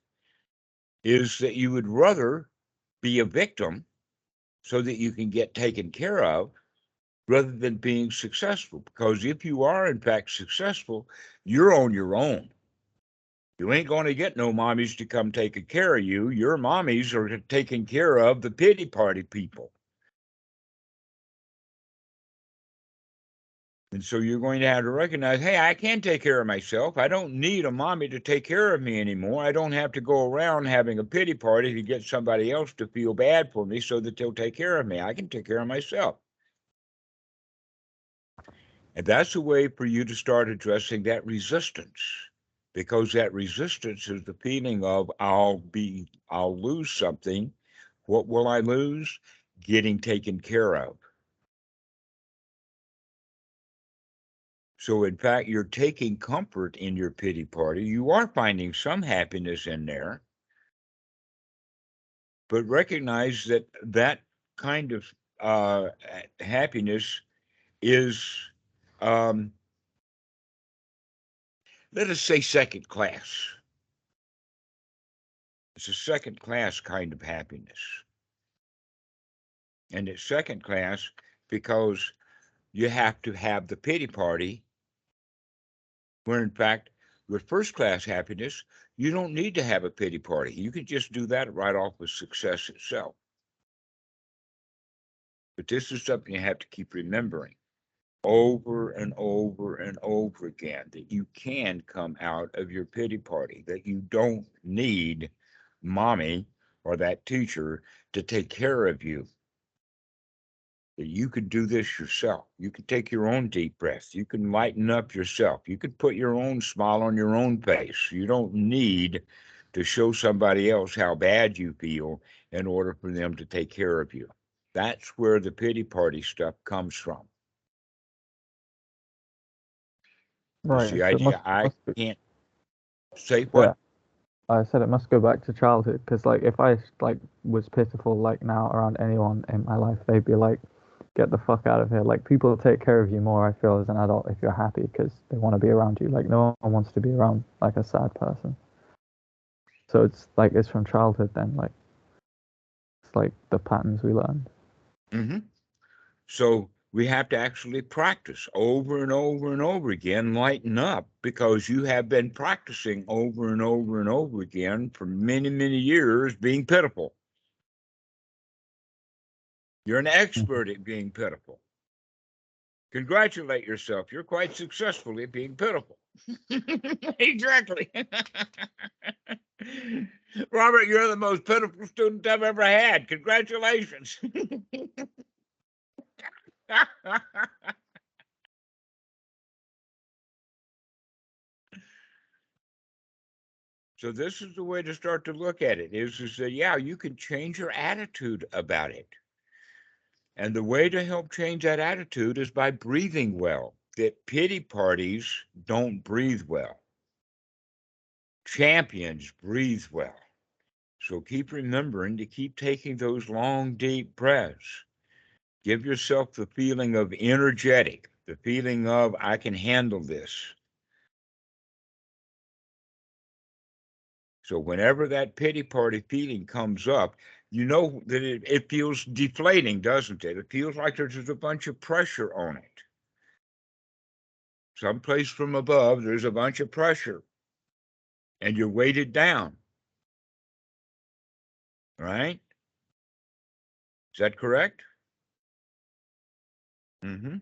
S1: is that you would rather be a victim so that you can get taken care of rather than being successful. Because if you are, in fact, successful, you're on your own. You ain't going to get no mommies to come taking care of you. Your mommies are taking care of the pity party people. And so you're going to have to recognize, hey, I can take care of myself. I don't need a mommy to take care of me anymore. I don't have to go around having a pity party to get somebody else to feel bad for me so that they'll take care of me. I can take care of myself. And that's a way for you to start addressing that resistance, because that resistance is the feeling of I'll lose something. What will I lose? Getting taken care of. So in fact, you're taking comfort in your pity party. You are finding some happiness in there, but recognize that that kind of happiness is, um, let us say, second class. It's a second class kind of happiness. And it's second class because you have to have the pity party, where in fact, with first class happiness, you don't need to have a pity party. You could just do that right off with success itself. But this is something you have to keep remembering over and over and over again, that you can come out of your pity party, that you don't need mommy or that teacher to take care of you. That you could do this yourself. You can take your own deep breath. You can lighten up yourself. You can put your own smile on your own face. You don't need to show somebody else how bad you feel in order for them to take care of you. That's where the pity party stuff comes from. It's
S2: Right.
S1: the
S2: So it
S1: idea I
S2: must be,
S1: can't say
S2: yeah.
S1: what?
S2: I said it must go back to childhood because like if I like was pitiful like now around anyone in my life, they'd be like, "Get the fuck out of here!" Like people take care of you more. I feel as an adult if you're happy because they want to be around you. Like no one wants to be around like a sad person. So it's like it's from childhood then. Like it's like the patterns we learned.
S1: Mm-hmm. So we have to actually practice over and over and over again, lighten up, because you have been practicing over and over and over again for many, many years being pitiful. You're an expert at being pitiful. Congratulate yourself. You're quite successful at being pitiful. Exactly. Robert, you're the most pitiful student I've ever had. Congratulations. So this is the way to start to look at it, is to say, yeah, you can change your attitude about it. And the way to help change that attitude is by breathing well. That pity parties don't breathe well. Champions breathe well. So keep remembering to keep taking those long, deep breaths. Give yourself the feeling of energetic, the feeling of, I can handle this. So whenever that pity party feeling comes up, you know that it feels deflating, doesn't it? It feels like there's just a bunch of pressure on it. Someplace from above, there's a bunch of pressure, and you're weighted down, right? Is that correct? Mm-hmm.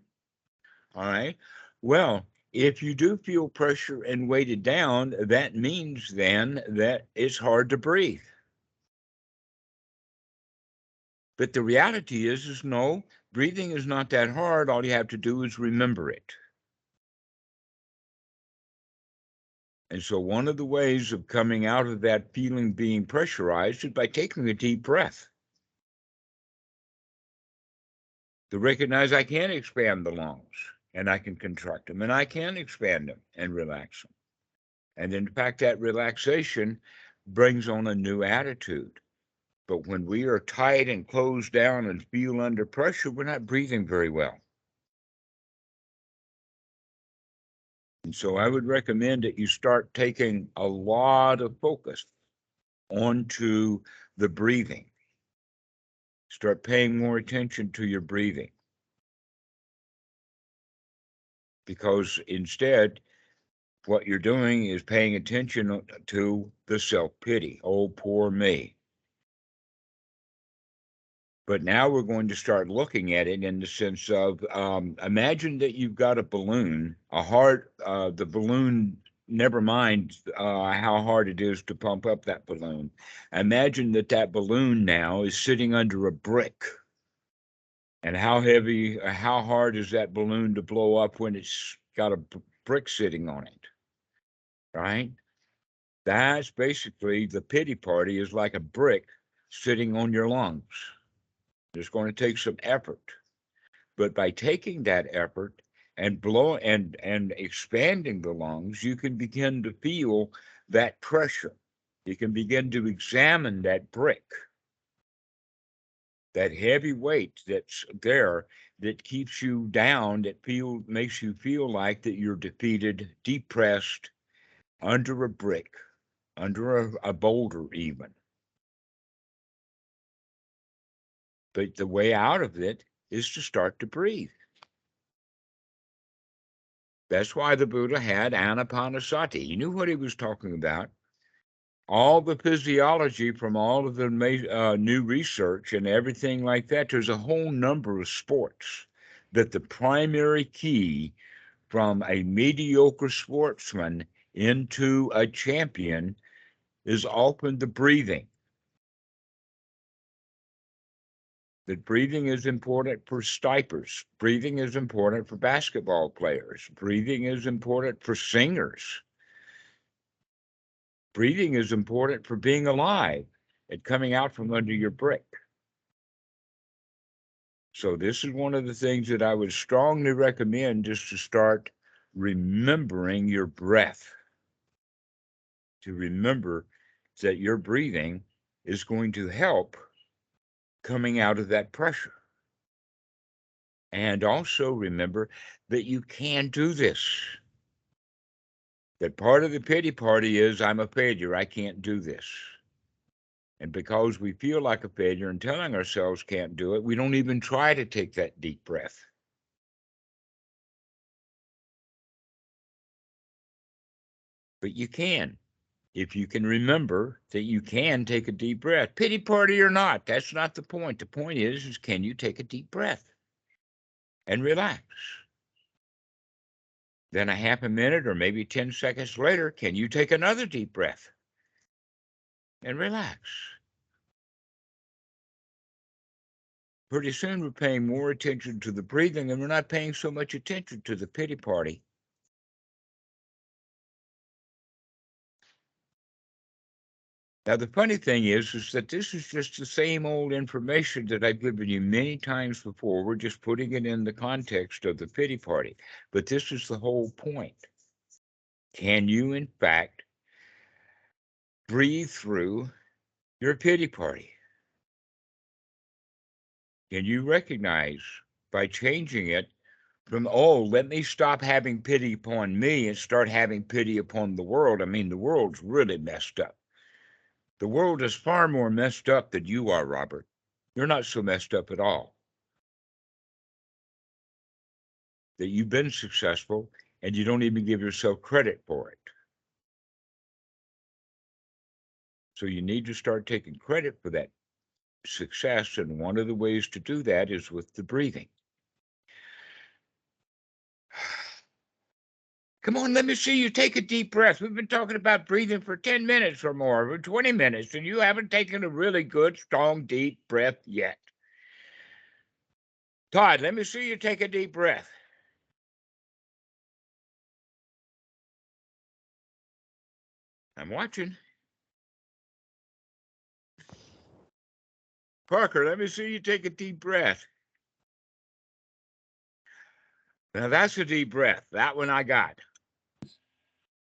S1: All right. Well, if you do feel pressure and weighted down, that means then that it's hard to breathe. But the reality is no, breathing is not that hard. All you have to do is remember it. And so one of the ways of coming out of that feeling being pressurized is by taking a deep breath. To recognize I can expand the lungs and I can contract them and I can expand them and relax them. And in fact, that relaxation brings on a new attitude. But when we are tight and closed down and feel under pressure, we're not breathing very well. And so I would recommend that you start taking a lot of focus onto the breathing. Start paying more attention to your breathing. Because instead, what you're doing is paying attention to the self-pity. Oh, poor me. But now we're going to start looking at it in the sense of, imagine that you've got a balloon, the balloon, never mind how hard it is to pump up that balloon. Imagine that that balloon now is sitting under a brick. And how heavy, how hard is that balloon to blow up when it's got a brick sitting on it, right? That's basically the pity party is like a brick sitting on your lungs. It's going to take some effort, but by taking that effort and expanding the lungs, you can begin to feel that pressure. You can begin to examine that brick, that heavy weight that's there that keeps you down, that makes you feel like that you're defeated, depressed, under a brick, under a boulder even. But the way out of it is to start to breathe. That's why the Buddha had anapanasati. He knew what he was talking about. All the physiology from all of the new research and everything like that, there's a whole number of sports that the primary key from a mediocre sportsman into a champion is often the breathing. That breathing is important for snipers. Breathing is important for basketball players. Breathing is important for singers. Breathing is important for being alive and coming out from under your brick. So this is one of the things that I would strongly recommend, just to start remembering your breath. To remember that your breathing is going to help coming out of that pressure. And also remember that you can do this. That part of the pity party is, I'm a failure, I can't do this. And because we feel like a failure and telling ourselves can't do it, we don't even try to take that deep breath. But you can, if you can remember that you can take a deep breath. Pity party or not, that's not the point. The point is can you take a deep breath and relax? Then a half a minute or maybe 10 seconds later, can you take another deep breath and relax? Pretty soon we're paying more attention to the breathing and we're not paying so much attention to the pity party. Now, the funny thing is that this is just the same old information that I've given you many times before. We're just putting it in the context of the pity party. But this is the whole point. Can you, in fact, breathe through your pity party? Can you recognize by changing it from, oh, let me stop having pity upon me and start having pity upon the world? I mean, the world's really messed up. The world is far more messed up than you are, Robert. You're not so messed up at all. That you've been successful and you don't even give yourself credit for it. So you need to start taking credit for that success. And one of the ways to do that is with the breathing. Come on, let me see you take a deep breath. We've been talking about breathing for 10 minutes or more, or 20 minutes, and you haven't taken a really good, strong, deep breath yet. Todd, let me see you take a deep breath. I'm watching. Parker, let me see you take a deep breath. Now that's a deep breath. That one I got.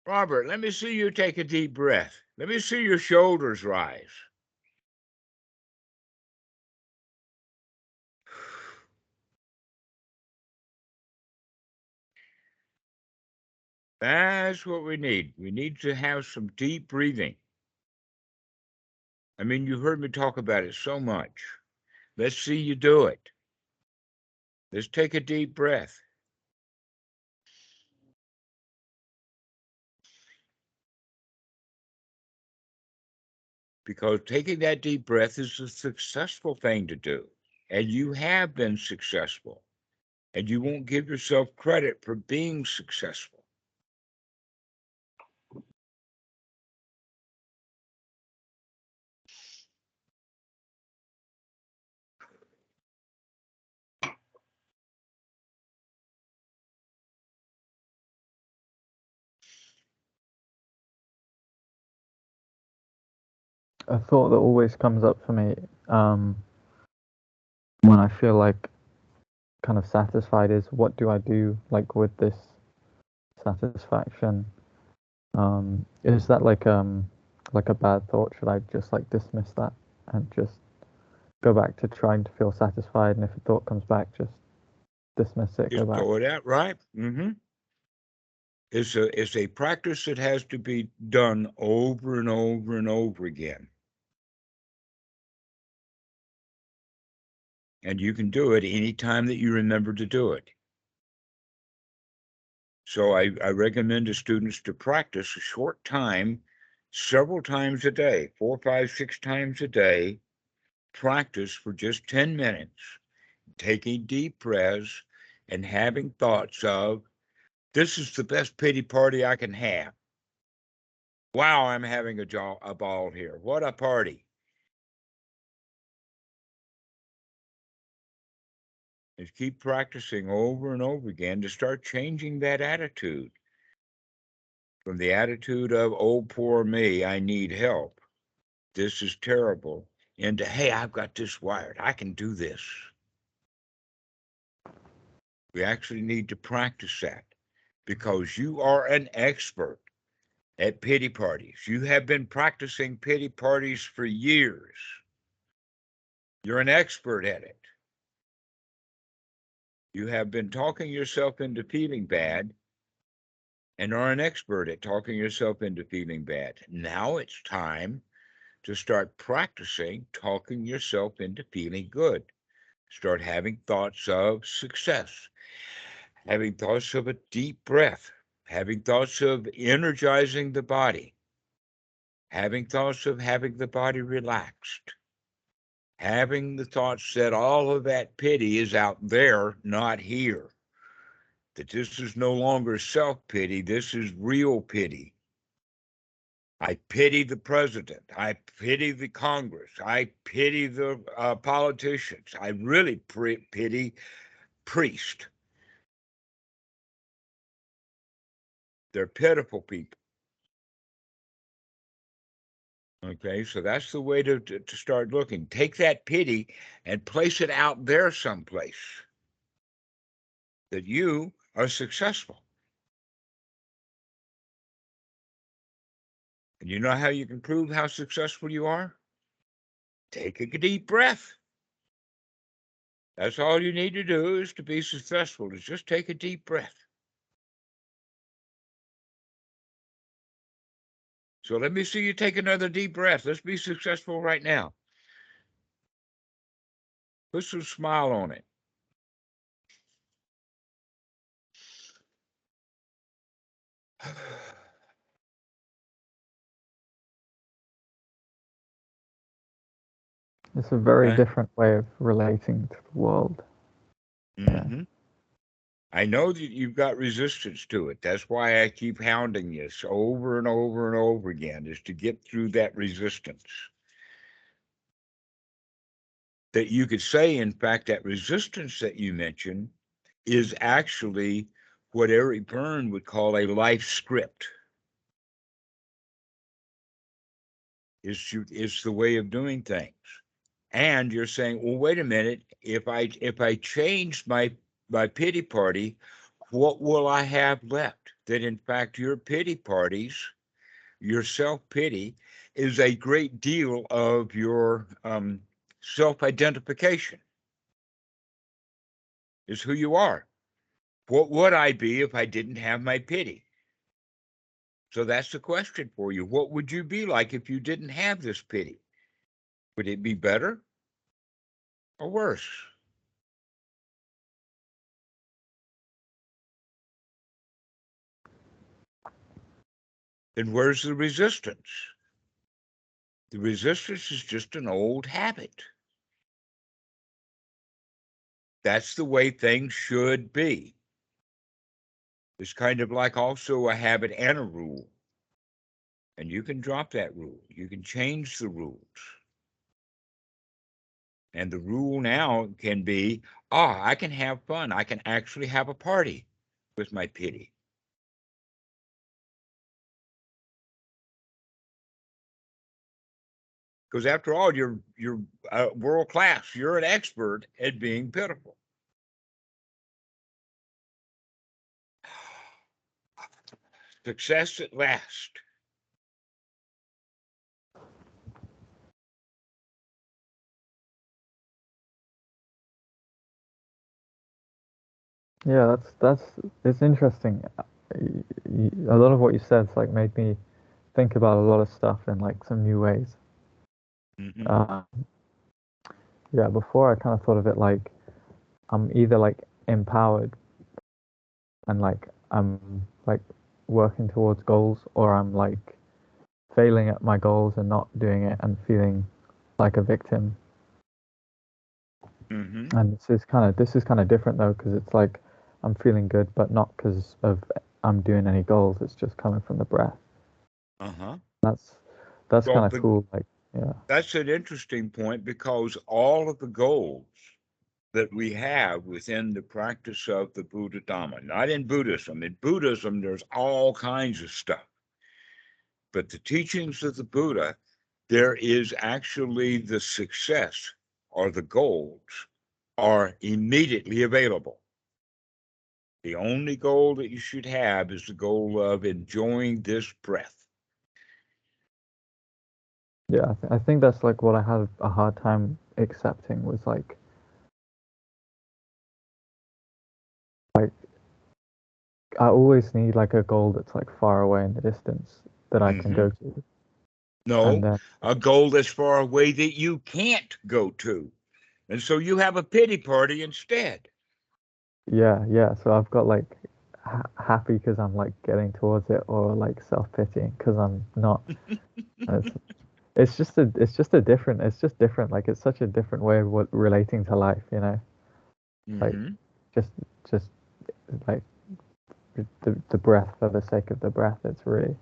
S1: Robert, let me see you take a deep breath. Let me see your shoulders rise. That's what we need. We need to have some deep breathing. I mean, you heard me talk about it so much. Let's see you do it. Let's take a deep breath. Because taking that deep breath is a successful thing to do. And you have been successful. And you won't give yourself credit for being successful.
S2: A thought that always comes up for me when I feel like kind of satisfied is, what do I do like with this satisfaction? Is that like a bad thought? Should I just like dismiss that and just go back to trying to feel satisfied? And if a thought comes back, just dismiss it, go
S1: Just
S2: back.
S1: throw it out, right? Mm-hmm. It's a practice that has to be done over and over and over again. And you can do it anytime that you remember to do it. So I recommend to students to practice a short time, several times a day, 4, 5, 6 times a day, practice for just 10 minutes, taking deep breaths and having thoughts of, this is the best pity party I can have. Wow, I'm having a ball here. What a party. And keep practicing over and over again to start changing that attitude from the attitude of, oh, poor me, I need help, this is terrible, into, hey, I've got this wired, I can do this. We actually need to practice that because you are an expert at pity parties. You have been practicing pity parties for years. You're an expert at it. You have been talking yourself into feeling bad and are an expert at talking yourself into feeling bad. Now it's time to start practicing talking yourself into feeling good. Start having thoughts of success, having thoughts of a deep breath, having thoughts of energizing the body, having thoughts of having the body relaxed, having the thoughts that all of that pity is out there, not here. That this is no longer self-pity, this is real pity. I pity the president. I pity the Congress. I pity the politicians. I really pity priests. They're pitiful people. Okay, so that's the way to start looking. Take that pity and place it out there someplace that you are successful. And you know how you can prove how successful you are? Take a deep breath. That's all you need to do is to be successful, is just take a deep breath. So let me see you take another deep breath. Let's be successful right now. Put some smile on it.
S2: It's a very
S1: Okay.
S2: different way of relating to the world. Yeah.
S1: Mm-hmm. I know that you've got resistance to it. That's why I keep hounding this over and over and over again, is to get through that resistance. That you could say, in fact, that resistance that you mentioned is actually what Eric Berne would call a life script. It's the way of doing things. And you're saying, well, wait a minute, if I change my pity party, what will I have left? That in fact your pity parties, your self-pity, is a great deal of your self-identification, is who you are. What would I be if I didn't have my pity? So that's the question for you. What would you be like if you didn't have this pity? Would it be better or worse? Then where's the resistance? The resistance is just an old habit. That's the way things should be. It's kind of like also a habit and a rule. And you can drop that rule. You can change the rules. And the rule now can be, I can have fun. I can actually have a party with my pity. Because after all, you're world class. You're an expert at being pitiful. Success at last.
S2: Yeah, that's it's interesting. A lot of what you said's like made me think about a lot of stuff in like some new ways.
S1: Mm-hmm.
S2: Uh, yeah, before I kind of thought of it like I'm either like empowered and like I'm like working towards goals, or I'm like failing at my goals and not doing it and feeling like a victim.
S1: Mm-hmm.
S2: And this is kind of different though, because it's like I'm feeling good, but not because of I'm doing any goals. It's just coming from the breath.
S1: Uh-huh.
S2: That's that's
S1: Well,
S2: kind of cool. Like, yeah,
S1: that's an interesting point because all of the goals that we have within the practice of the Buddha Dhamma, not in Buddhism. In Buddhism, there's all kinds of stuff. But the teachings of the Buddha, there is actually the success or the goals are immediately available. The only goal that you should have is the goal of enjoying this breath.
S2: yeah. I think that's like what I had a hard time accepting was like I always need like a goal that's like far away in the distance that I can
S1: Mm-hmm.
S2: go to, and
S1: No,
S2: then
S1: a goal that's far away that you can't go to. And so you have a pity party instead.
S2: yeah. So I've got like happy because I'm like getting towards it, or like self-pitying because I'm not. It's, it's just different. Like it's such a different way of relating to life, you know. Like
S1: Mm-hmm.
S2: just just like the breath for the sake of the breath. It's really,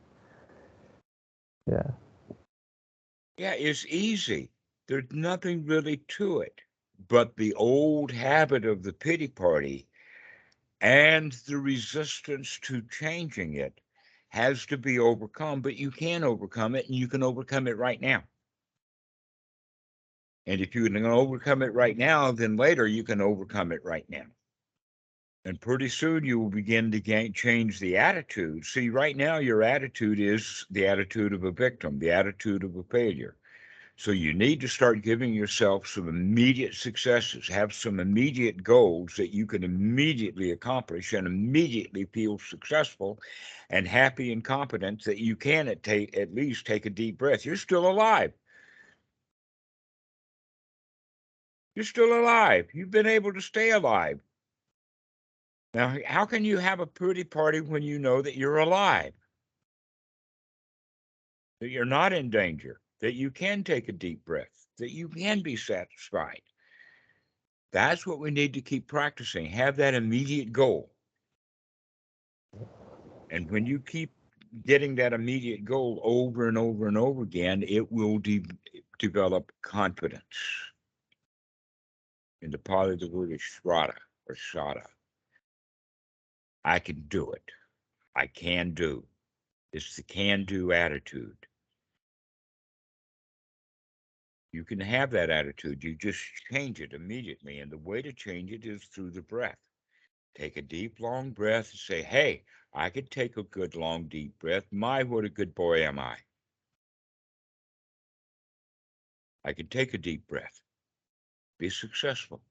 S2: yeah.
S1: Yeah, it's easy. There's nothing really to it. But the old habit of the pity party and the resistance to changing it has to be overcome, but you can overcome it, and you can overcome it right now. And if you can overcome it right now, then later you can overcome it right now. And pretty soon you will begin to change the attitude. See, right now your attitude is the attitude of a victim, the attitude of a failure. So you need to start giving yourself some immediate successes, have some immediate goals that you can immediately accomplish and immediately feel successful and happy and confident that you can at least take a deep breath. You're still alive. You're still alive. You've been able to stay alive. Now, how can you have a pity party when you know that you're alive? That you're not in danger, that you can take a deep breath, that you can be satisfied. That's what we need to keep practicing. Have that immediate goal. And when you keep getting that immediate goal over and over and over again, it will develop confidence. In the Pali, the word is shraddha or shada. I can do it. I can do. It's the can-do attitude. You can have that attitude. You just change it immediately. And the way to change it is through the breath. Take a deep, long breath and say, hey, I could take a good, long, deep breath. My, what a good boy am I. I can take a deep breath. Be successful.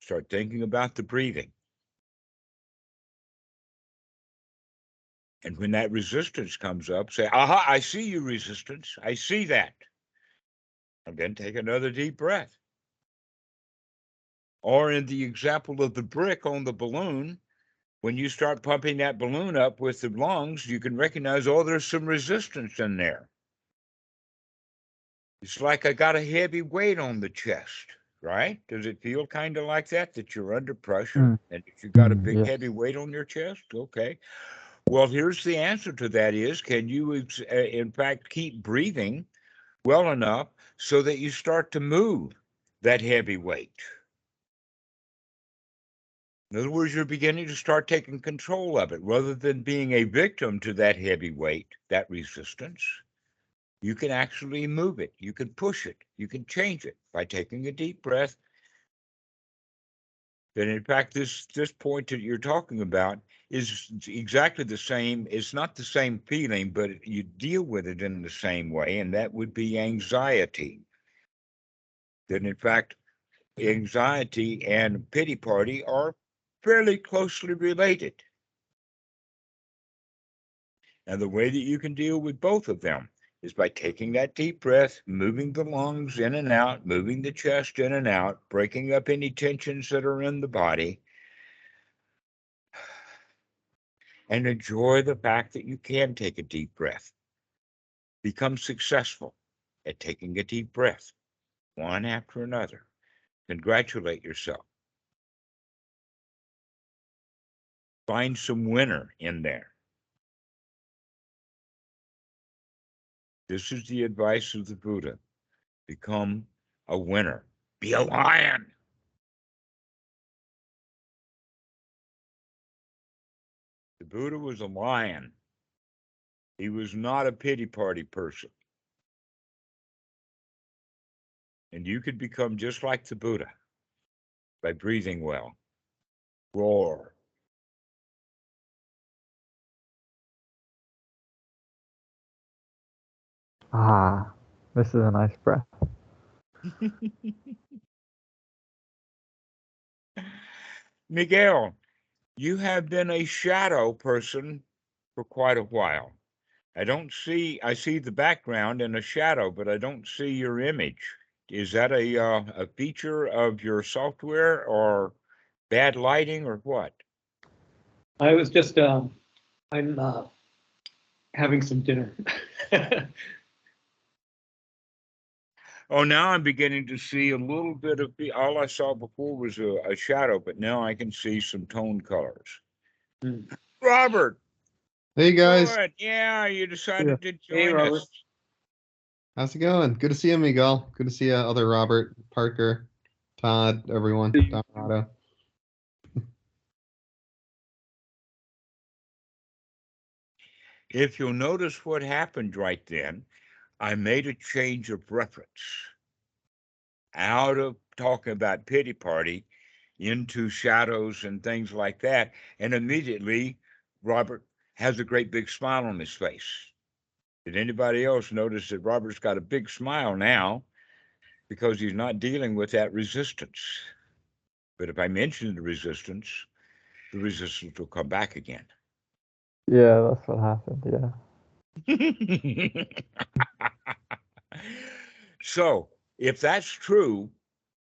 S1: Start thinking about the breathing. And when that resistance comes up, say, aha, I see you, resistance. I see that. And then take another deep breath. Or in the example of the brick on the balloon, when you start pumping that balloon up with the lungs, you can recognize, oh, there's some resistance in there. It's like I got a heavy weight on the chest, right? Does it feel kind of like that you're under pressure and that you got a big
S2: Yes.
S1: heavy weight on your chest? Okay. Well, here's the answer to that is, can you, in fact, keep breathing well enough so that you start to move that heavy weight? In other words, you're beginning to start taking control of it rather than being a victim to that heavy weight, that resistance. You can actually move it. You can push it. You can change it by taking a deep breath. Then, in fact, this point that you're talking about is exactly the same. It's not the same feeling, but you deal with it in the same way, and that would be anxiety. That, in fact, anxiety and pity party are fairly closely related. And the way that you can deal with both of them is by taking that deep breath, moving the lungs in and out, moving the chest in and out, breaking up any tensions that are in the body, and enjoy the fact that you can take a deep breath. Become successful at taking a deep breath, one after another. Congratulate yourself. Find some winner in there. This is the advice of the Buddha. Become a winner. Be a lion. The Buddha was a lion. He was not a pity party person. And you could become just like the Buddha by breathing well. Roar.
S2: Ah, this is a nice breath.
S1: Miguel, you have been a shadow person for quite a while. I see the background in a shadow, but I don't see your image. Is that a feature of your software or bad lighting or what?
S3: I was just, I'm having some dinner.
S1: Oh, now I'm beginning to see a little bit of all I saw before was a shadow, but now I can see some tone colors. Robert,
S4: Hey guys,
S1: good. Yeah, you decided to join
S3: Robert.
S1: us.
S4: how's it going? Good to see you, Miguel. Good to see you, other Robert, Parker, Todd, everyone, Dhammarato.
S1: if you'll notice what happened right then, I made a change of reference out of talking about pity party into shadows and things like that. And immediately, Robert has a great big smile on his face. Did anybody else notice that Robert's got a big smile now because he's not dealing with that resistance? But if I mention the resistance will come back again.
S2: Yeah, that's what happened. Yeah.
S1: So, if that's true,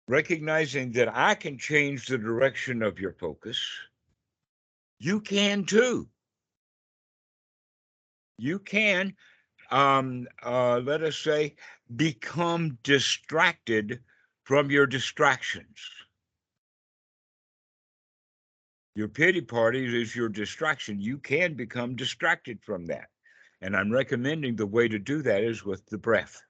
S1: recognizing that I can change the direction of your focus, you can too. You can, let us say, become distracted from your distractions. Your pity parties is your distraction. You can become distracted from that. And I'm recommending the way to do that is with the breath.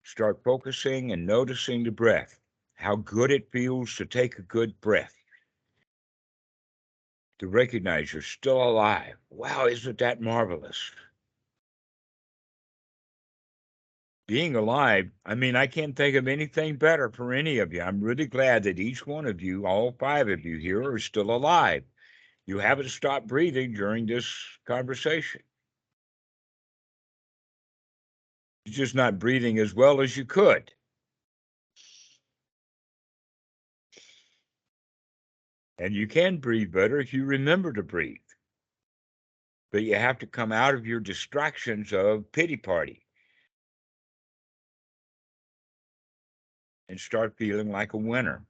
S1: Start focusing and noticing the breath, how good it feels to take a good breath, to recognize you're still alive. Wow, isn't that marvelous? Being alive, I mean, I can't think of anything better for any of you. I'm really glad that each one of you, all 5 of you here, are still alive. You haven't stopped breathing during this conversation. You're just not breathing as well as you could. And you can breathe better if you remember to breathe. But you have to come out of your distractions of pity party and start feeling like a winner.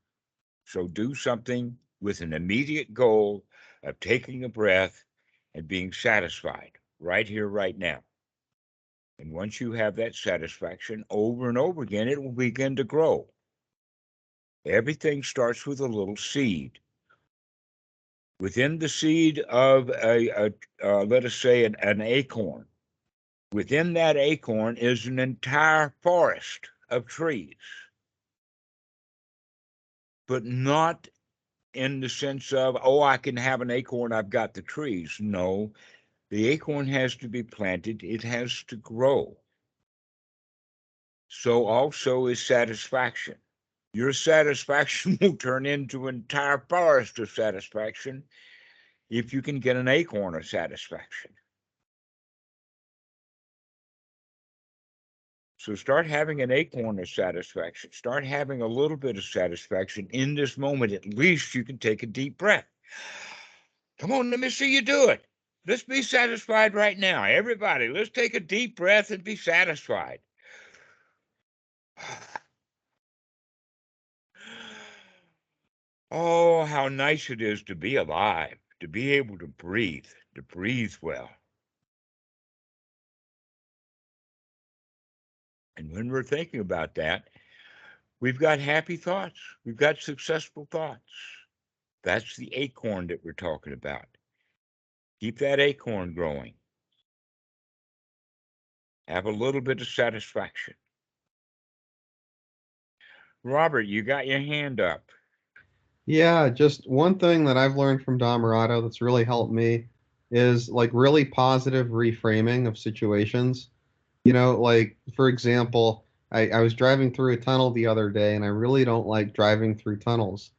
S1: So do something with an immediate goal of taking a breath and being satisfied right here, right now. And once you have that satisfaction over and over again, it will begin to grow. Everything starts with a little seed. Within the seed of let us say, an acorn, within that acorn is an entire forest of trees, but not in the sense of, oh, I can have an acorn, I've got the trees. No, the acorn has to be planted, it has to grow. So also is satisfaction. Your satisfaction will turn into an entire forest of satisfaction if you can get an acorn of satisfaction. So start having an acorn of satisfaction. Start having a little bit of satisfaction in this moment. At least you can take a deep breath. Come on, let me see you do it. Let's be satisfied right now. Everybody, let's take a deep breath and be satisfied. Oh, how nice it is to be alive, to be able to breathe well. And when we're thinking about that, we've got happy thoughts. We've got successful thoughts. That's the acorn that we're talking about. Keep that acorn growing. Have a little bit of satisfaction. Robert, you got your hand up.
S4: Yeah, just one thing that I've learned from Dhammarato that's really helped me is like really positive reframing of situations. Like for example, I was driving through a tunnel the other day and I really don't like driving through tunnels.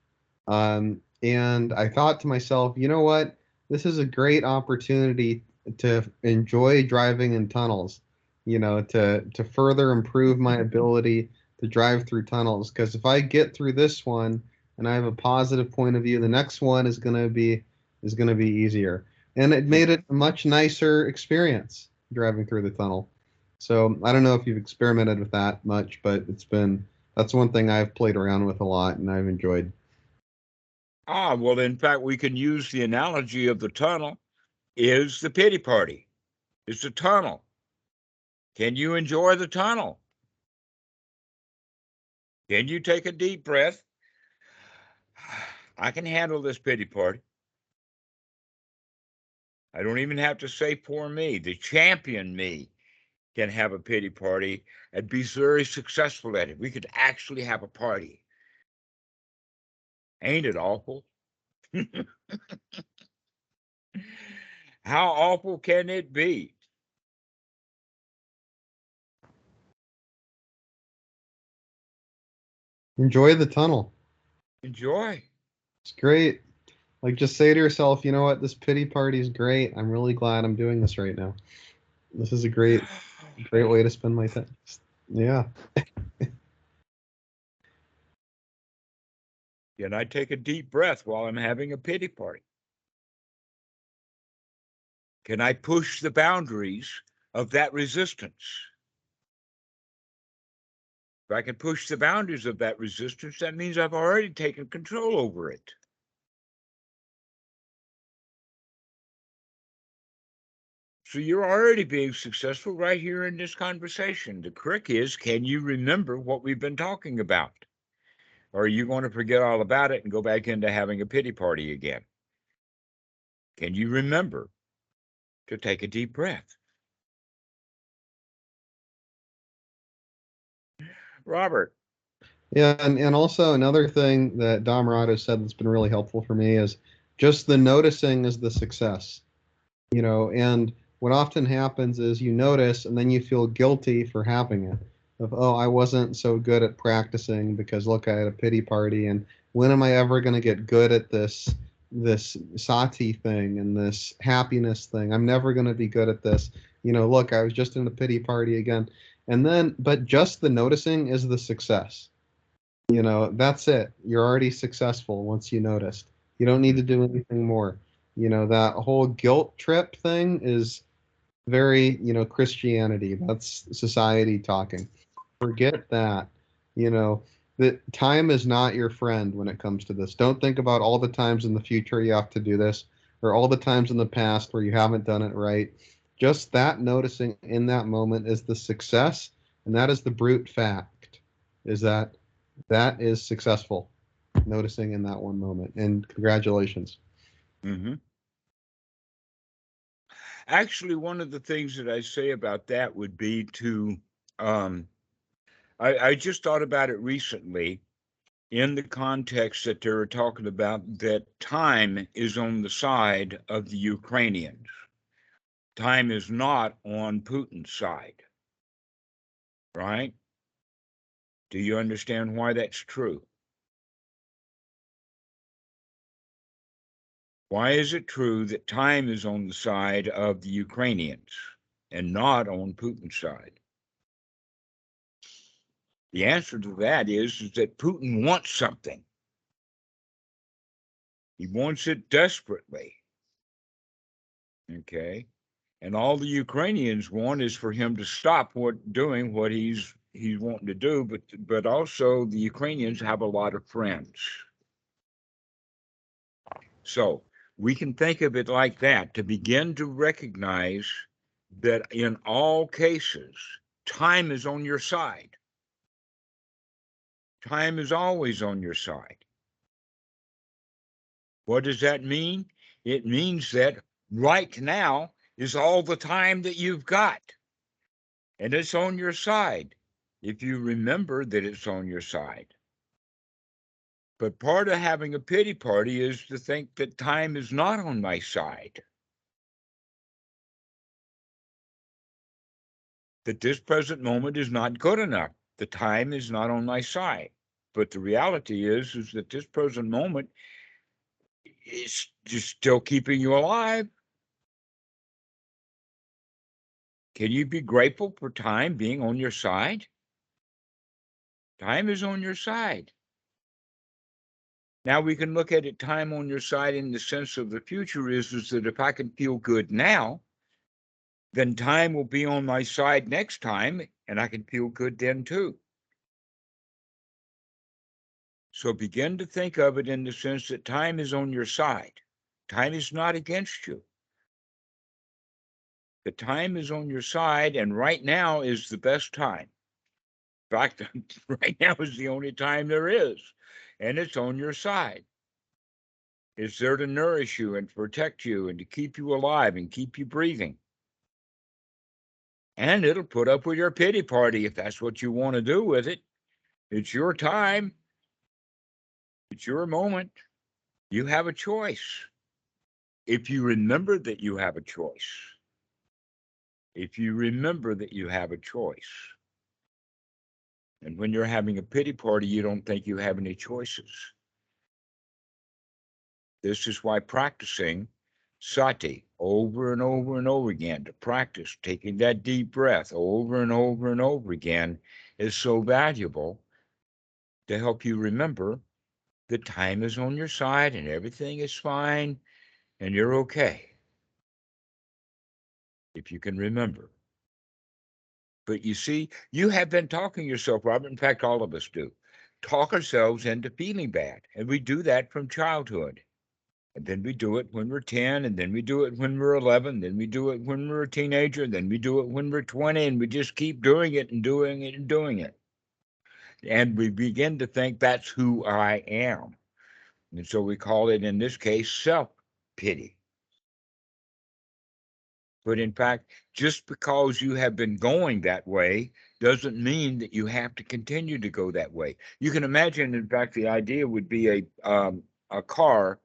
S4: And I thought to myself, you know what? This is a great opportunity to enjoy driving in tunnels, to further improve my ability to drive through tunnels. Because if I get through this one and I have a positive point of view, the next one is gonna be easier. And it made it a much nicer experience driving through the tunnel. So I don't know if you've experimented with that much, but that's one thing I've played around with a lot and I've enjoyed.
S1: Well, in fact, we can use the analogy of the tunnel is the pity party. It's a tunnel. Can you enjoy the tunnel? Can you take a deep breath? I can handle this pity party. I don't even have to say poor me. The champion me can have a pity party and be very successful at it. We could actually have a party. Ain't it awful? How awful can it be?
S4: Enjoy the tunnel.
S1: Enjoy.
S4: It's great. Like, just say to yourself, you know what, this pity party is great. I'm really glad I'm doing this right now. This is a great way to spend my time. Yeah.
S1: Can I take a deep breath while I'm having a pity party? Can I push the boundaries of that resistance? If I can push the boundaries of that resistance, that means I've already taken control over it. So you're already being successful right here in this conversation. The trick is, can you remember what we've been talking about? Or are you going to forget all about it and go back into having a pity party again? Can you remember to take a deep breath? Robert.
S4: Yeah, and also another thing that Dhammarato said that's been really helpful for me is just the noticing is the success. And what often happens is you notice and then you feel guilty for having it. Of, oh, I wasn't so good at practicing because look, I had a pity party, and when am I ever going to get good at this sati thing and this happiness thing? I'm never going to be good at this. Look, I was just in a pity party again. And then, but just the noticing is the success. That's it. You're already successful once you noticed. You don't need to do anything more. That whole guilt trip thing is very, Christianity. That's society talking. Forget that. That time is not your friend when it comes to this. Don't think about all the times in the future you have to do this or all the times in the past where you haven't done it right. Just that noticing in that moment is the success, and that is the brute fact, is that is successful, noticing in that one moment. And congratulations.
S1: Mm-hmm. Actually, one of the things that I say about that would be to, I just thought about it recently in the context that they were talking about that time is on the side of the Ukrainians. Time is not on Putin's side, right? Do you understand why that's true? Why is it true that time is on the side of the Ukrainians and not on Putin's side? The answer to that is that Putin wants something. He wants it desperately. Okay. And all the Ukrainians want is for him to stop doing what he's wanting to do, but also the Ukrainians have a lot of friends. So we can think of it like that to begin to recognize that in all cases, time is on your side. Time is always on your side. What does that mean? It means that right now is all the time that you've got, and it's on your side if you remember that it's on your side. But part of having a pity party is to think that time is not on my side, that this present moment is not good enough. The time is not on my side. But the reality is that this present moment is just still keeping you alive. Can you be grateful for time being on your side? Time is on your side. Now we can look at it, time on your side in the sense of the future is that if I can feel good now, then time will be on my side next time, and I can feel good then too. So begin to think of it in the sense that time is on your side. Time is not against you. The time is on your side, and right now is the best time. In fact, right now is the only time there is, and it's on your side. It's there to nourish you and protect you and to keep you alive and keep you breathing. And it'll put up with your pity party if that's what you want to do with it. It's your time. It's your moment. You have a choice. if you remember that you have a choice, if you remember that you have a choice, and when you're having a pity party, you don't think you have any choices. This is why practicing sati over and over and over again, to practice taking that deep breath over and over and over again, is so valuable to help you remember the time is on your side and everything is fine and you're okay. If you can remember. But you see, you have been talking yourself, Robert. In fact, all of us do. Talk ourselves into feeling bad. And we do that from childhood. And then we do it when we're 10, and then we do it when we're 11, then we do it when we're a teenager, then we do it when we're 20, and we just keep doing it and doing it and doing it. And we begin to think that's who I am. And so we call it, in this case, self-pity. But in fact, just because you have been going that way doesn't mean that you have to continue to go that way. You can imagine, in fact, the idea would be a car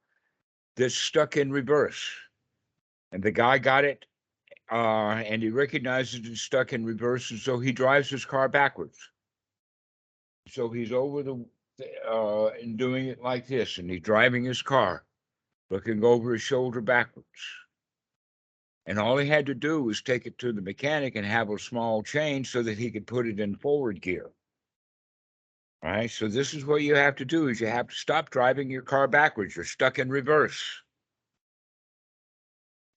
S1: that's stuck in reverse. And the guy got it, and he recognizes it's stuck in reverse, and so he drives his car backwards. So he's over and doing it like this, and he's driving his car, looking over his shoulder backwards. And all he had to do was take it to the mechanic and have a small change so that he could put it in forward gear. All right, so this is what you have to do, is you have to stop driving your car backwards. You're stuck in reverse.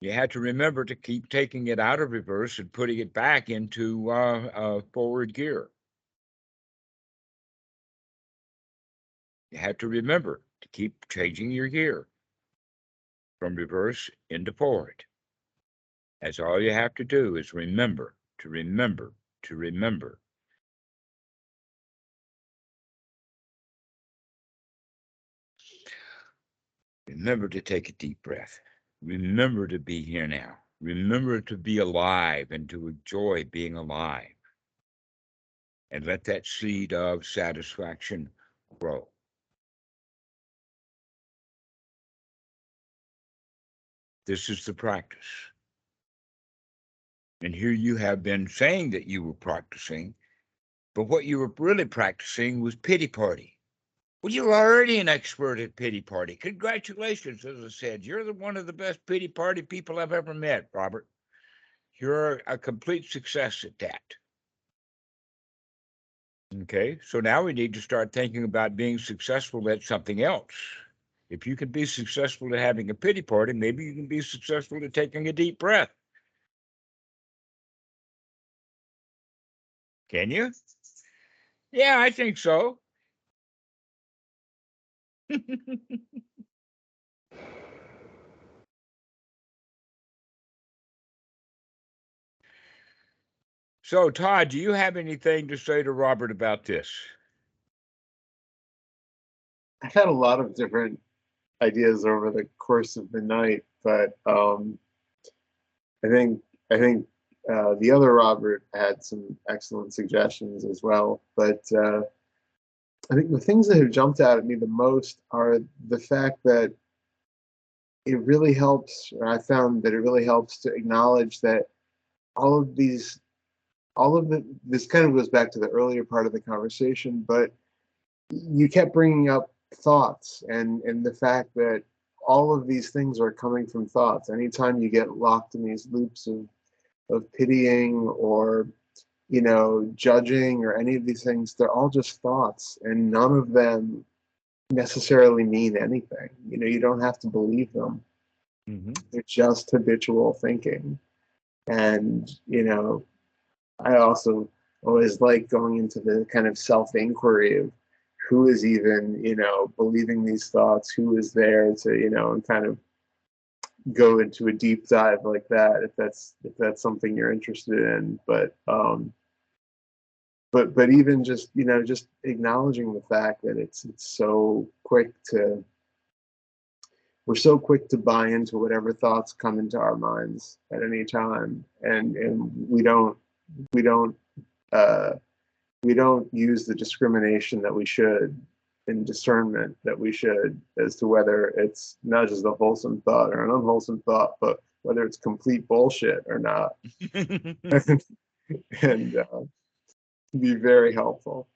S1: You have to remember to keep taking it out of reverse and putting it back into forward gear. You have to remember to keep changing your gear from reverse into forward. That's all you have to do, is remember to remember to remember. Remember to take a deep breath. Remember to be here now. Remember to be alive and to enjoy being alive. And let that seed of satisfaction grow. This is the practice. And here you have been saying that you were practicing, but what you were really practicing was pity party. Well, you're already an expert at pity party. Congratulations, as I said. You're one of the best pity party people I've ever met, Robert. You're a complete success at that. Okay, so now we need to start thinking about being successful at something else. If you can be successful at having a pity party, maybe you can be successful at taking a deep breath. Can you? Yeah, I think so. So, Todd, do you have anything to say to Robert about this?
S5: I've had a lot of different ideas over the course of the night, but I think the other Robert had some excellent suggestions as well. But I think the things that have jumped out at me the most are the fact that it really helps, or I found that it really helps to acknowledge that all of this kind of goes back to the earlier part of the conversation, but you kept bringing up thoughts and the fact that all of these things are coming from thoughts. Anytime you get locked in these loops of pitying or judging or any of these things, they're all just thoughts, and none of them necessarily mean anything. You don't have to believe them.
S1: Mm-hmm.
S5: They're just habitual thinking. And I also always like going into the kind of self-inquiry of who is even believing these thoughts, who is there to and kind of go into a deep dive like that if that's something you're interested in. But even just just acknowledging the fact that it's so quick to we're so quick to buy into whatever thoughts come into our minds at any time, and we don't use the discrimination that we should and discernment that we should, as to whether it's not just a wholesome thought or an unwholesome thought, but whether it's complete bullshit or not. And be very helpful.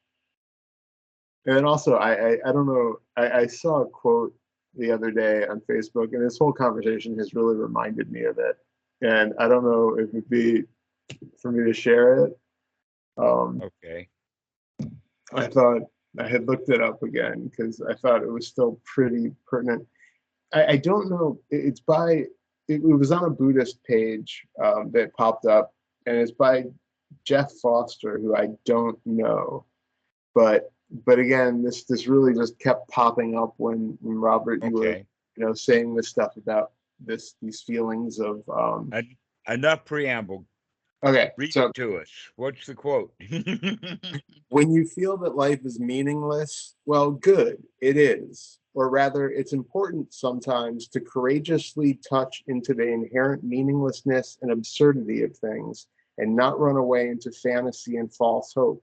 S5: And then also, I don't know, I saw a quote the other day on Facebook, and this whole conversation has really reminded me of it. And I don't know if it'd be for me to share it.
S1: Okay.
S5: I thought I had looked it up again because I thought it was still pretty pertinent. I don't know. It's by, it was on a Buddhist page that popped up, and it's by Jeff Foster, who I don't know. But again, this really just kept popping up when Robert, you were saying this stuff about these feelings of
S1: enough preamble.
S5: Okay,
S1: read
S5: so
S1: it to us. What's the quote?
S5: when you feel that life is meaningless, well, good, it is. Or rather, it's important sometimes to courageously touch into the inherent meaninglessness and absurdity of things and not run away into fantasy and false hope.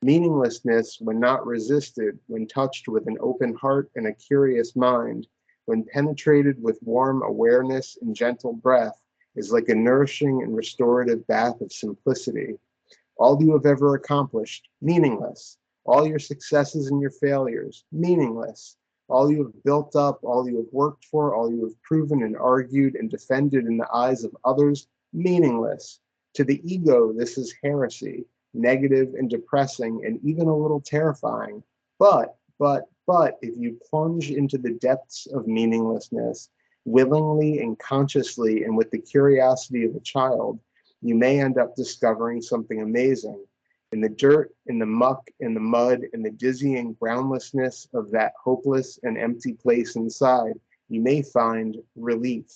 S5: Meaninglessness, when not resisted, when touched with an open heart and a curious mind, when penetrated with warm awareness and gentle breath, is like a nourishing and restorative bath of simplicity. All you have ever accomplished, meaningless. All your successes and your failures, meaningless. All you have built up, all you have worked for, all you have proven and argued and defended in the eyes of others, meaningless. To the ego, this is heresy, negative and depressing and even a little terrifying. But, if you plunge into the depths of meaninglessness, willingly and consciously and with the curiosity of a child, you may end up discovering something amazing. In the dirt, in the muck, in the mud, in the dizzying groundlessness of that hopeless and empty place inside, you may find relief,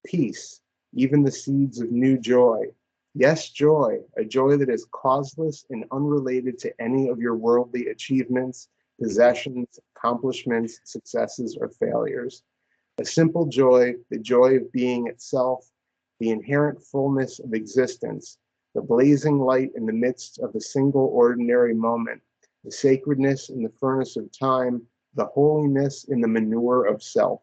S5: peace, even the seeds of new joy. Yes, joy, a joy that is causeless and unrelated to any of your worldly achievements, possessions, accomplishments, successes, or failures. A simple joy, the joy of being itself, the inherent fullness of existence, the blazing light in the midst of a single ordinary moment, the sacredness in the furnace of time, the holiness in the manure of self.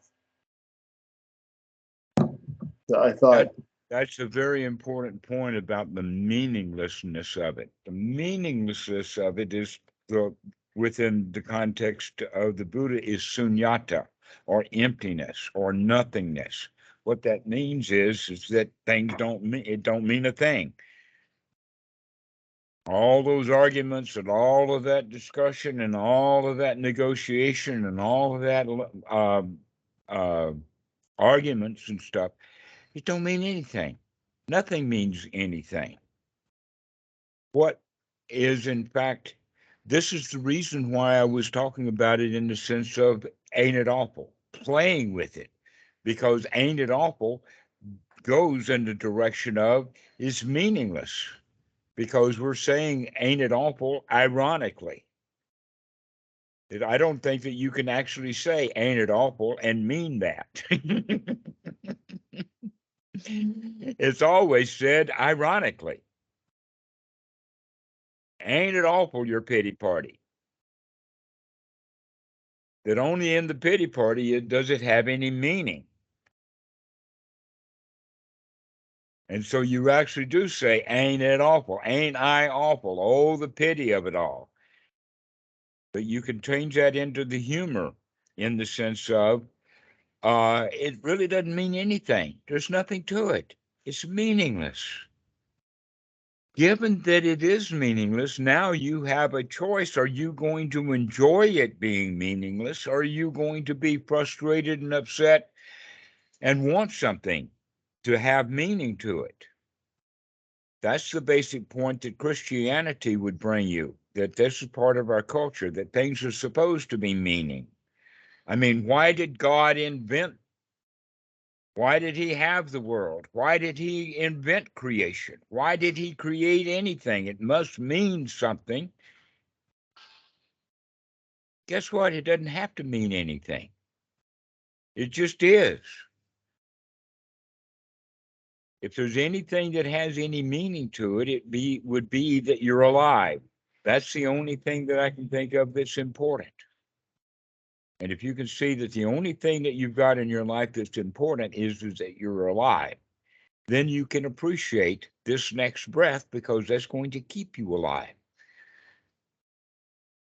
S5: So I thought
S1: that's a very important point about the meaninglessness of it. The meaninglessness of it is within the context of the Buddha is suññata, or emptiness, or nothingness. What that means is that things don't mean a thing. All those arguments and all of that discussion and all of that negotiation and all of that arguments and stuff, it don't mean anything. Nothing means anything. What is, in fact, this is the reason why I was talking about it in the sense of ain't it awful, playing with it, because ain't it awful goes in the direction of is meaningless, because we're saying ain't it awful ironically. I don't think that you can actually say ain't it awful and mean that. It's always said ironically. Ain't it awful, your pity party? That only in the pity party does it have any meaning. And so you actually do say, ain't it awful? Ain't I awful? Oh, the pity of it all. But you can change that into the humor in the sense of, it really doesn't mean anything. There's nothing to it. It's meaningless. Given that it is meaningless, now you have a choice. Are you going to enjoy it being meaningless? Or are you going to be frustrated and upset and want something to have meaning to it? That's the basic point that Christianity would bring you, that this is part of our culture, that things are supposed to be meaning. I mean, why did God invent? Why did he have the world? Why did he invent creation? Why did he create anything? It must mean something. Guess what? It doesn't have to mean anything. It just is. If there's anything that has any meaning to it, would be that you're alive. That's the only thing that I can think of that's important. And if you can see that the only thing that you've got in your life that's important is that you're alive, then you can appreciate this next breath, because that's going to keep you alive.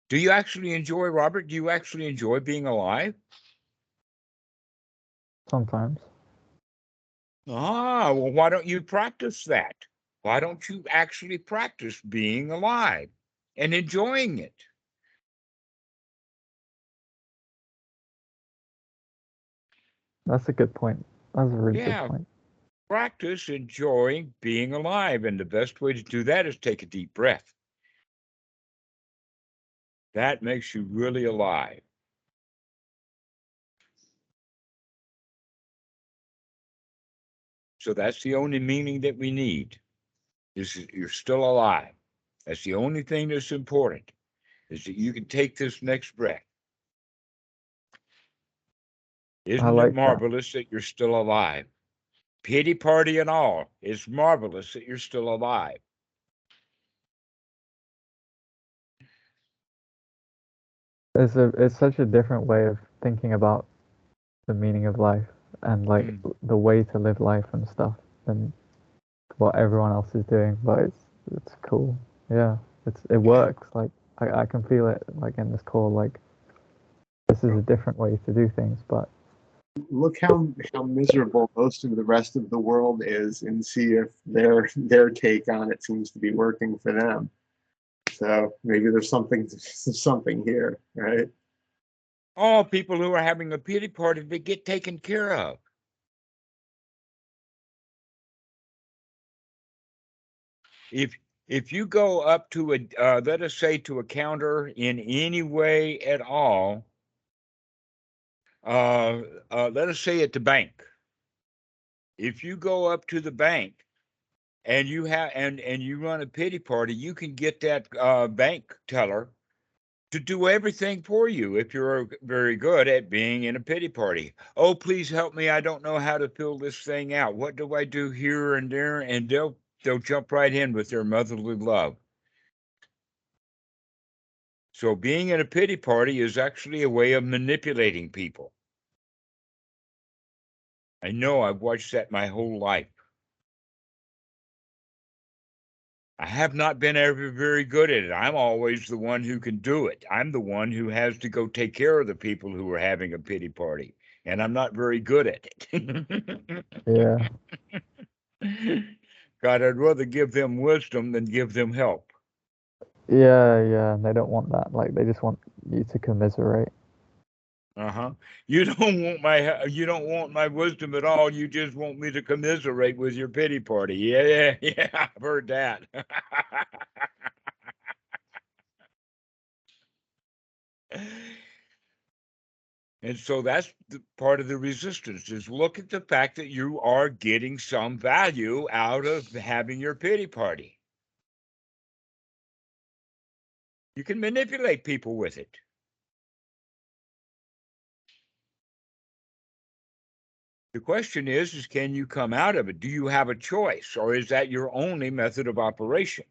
S1: Do you actually enjoy, Robert? Do you actually enjoy being alive?
S2: Sometimes.
S1: Ah, well, why don't you practice that? Why don't you actually practice being alive and enjoying it?
S2: That's a good point. That's a really good
S1: Yeah,
S2: point.
S1: practice enjoying being alive. And the best way to do that is take a deep breath. That makes you really alive. So that's the only meaning that we need, is that you're still alive. That's the only thing that's important, is that you can take this next breath.
S2: I
S1: Isn't it
S2: like that.
S1: marvelous that you're still alive? Pity party and all, it's marvelous that you're still alive.
S2: It's such a different way of thinking about the meaning of life and like the way to live life and stuff than what everyone else is doing. But it's cool. Yeah, it works. Like I can feel it like in this call. Like this is a different way to do things, but
S5: Look how miserable most of the rest of the world is, and see if their take on it seems to be working for them. So maybe there's something here, right?
S1: All people who are having a pity party, they get taken care of. If you go up to a let us say to a counter in any way at all, let us say at the bank. If you go up to the bank and you have and you run a pity party, you can get that bank teller to do everything for you if you're very good at being in a pity party. Oh, please help me. I don't know how to fill this thing out. What do I do here and there? And they'll jump right in with their motherly love. So being in a pity party is actually a way of manipulating people. I know, I've watched that my whole life. I have not been ever very good at it. I'm always the one who can do it. I'm the one who has to go take care of the people who are having a pity party, and I'm not very good at it.
S2: yeah,
S1: God, I'd rather give them wisdom than give them help.
S2: yeah. And they don't want that. Like they just want you to commiserate.
S1: Uh-huh. You don't want my wisdom at all. You just want me to commiserate with your pity party. Yeah. I've heard that. And so that's part of the resistance, is look at the fact that you are getting some value out of having your pity party. You can manipulate people with it. The question is can you come out of it? Do you have a choice, or is that your only method of operation?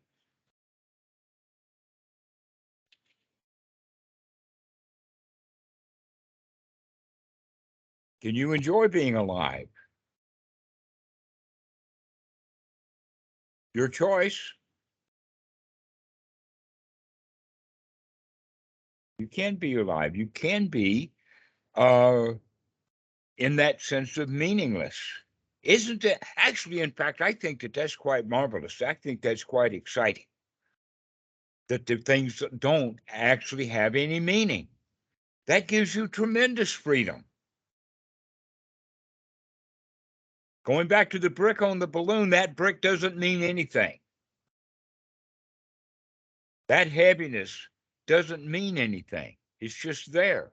S1: Can you enjoy being alive? Your choice. You can be alive. You can be in that sense of meaningless. Isn't it? Actually, in fact, I think that that's quite marvelous. I think that's quite exciting, that the things don't actually have any meaning. That gives you tremendous freedom. Going back to the brick on the balloon, that brick doesn't mean anything. That heaviness doesn't mean anything. It's just there.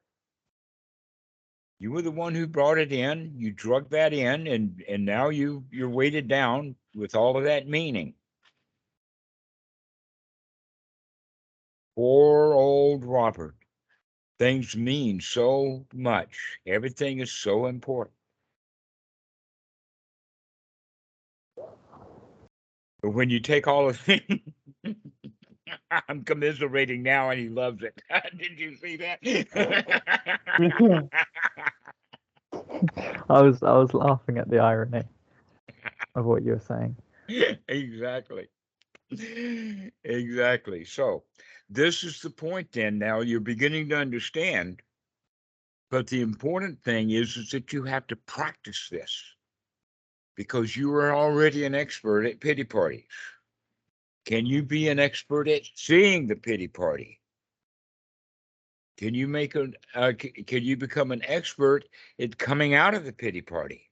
S1: You were the one who brought it in. You drug that in, and now you're weighted down with all of that meaning. Poor old Robert. Things mean so much. Everything is so important. But when you take all of I'm commiserating now, and he loves it. Did you see that?
S2: I was laughing at the irony of what you were saying.
S1: Exactly. Exactly. So this is the point then. Now you're beginning to understand, but the important thing is that you have to practice this because you are already an expert at pity parties. Can you be an expert at seeing the pity party? Can you can you become an expert at coming out of the pity party,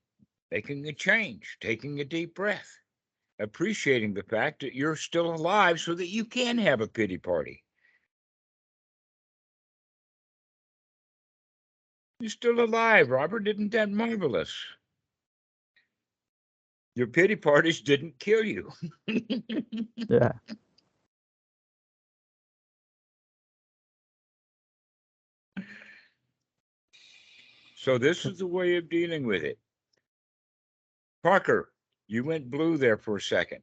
S1: making a change, taking a deep breath, appreciating the fact that you're still alive so that you can have a pity party? You're still alive, Robert. Isn't that marvelous? Your pity parties didn't kill you.
S2: Yeah.
S1: So this is the way of dealing with it. Parker, you went blue there for a second.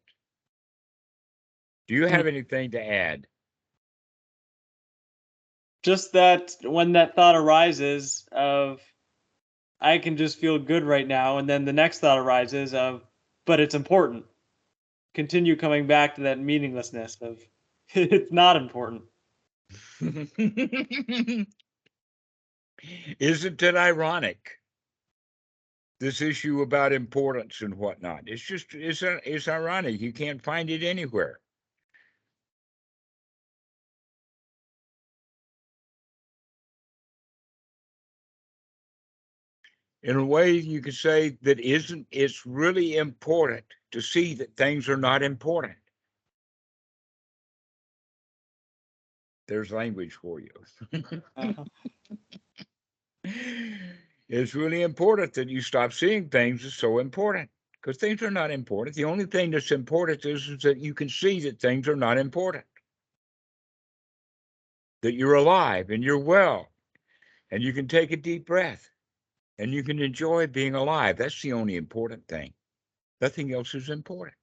S1: Do you have anything to add?
S6: Just that when that thought arises of, I can just feel good right now, and then the next thought arises of, but it's important. Continue coming back to that meaninglessness of, it's not important.
S1: Isn't it ironic? This issue about importance and whatnot. It's ironic. You can't find it anywhere. In a way, you could say that it's really important to see that things are not important. There's language for you.
S6: Uh-huh.
S1: It's really important that you stop seeing things as so important, because things are not important. The only thing that's important is that you can see that things are not important, that you're alive and you're well, and you can take a deep breath and you can enjoy being alive. That's the only important thing. Nothing else is important.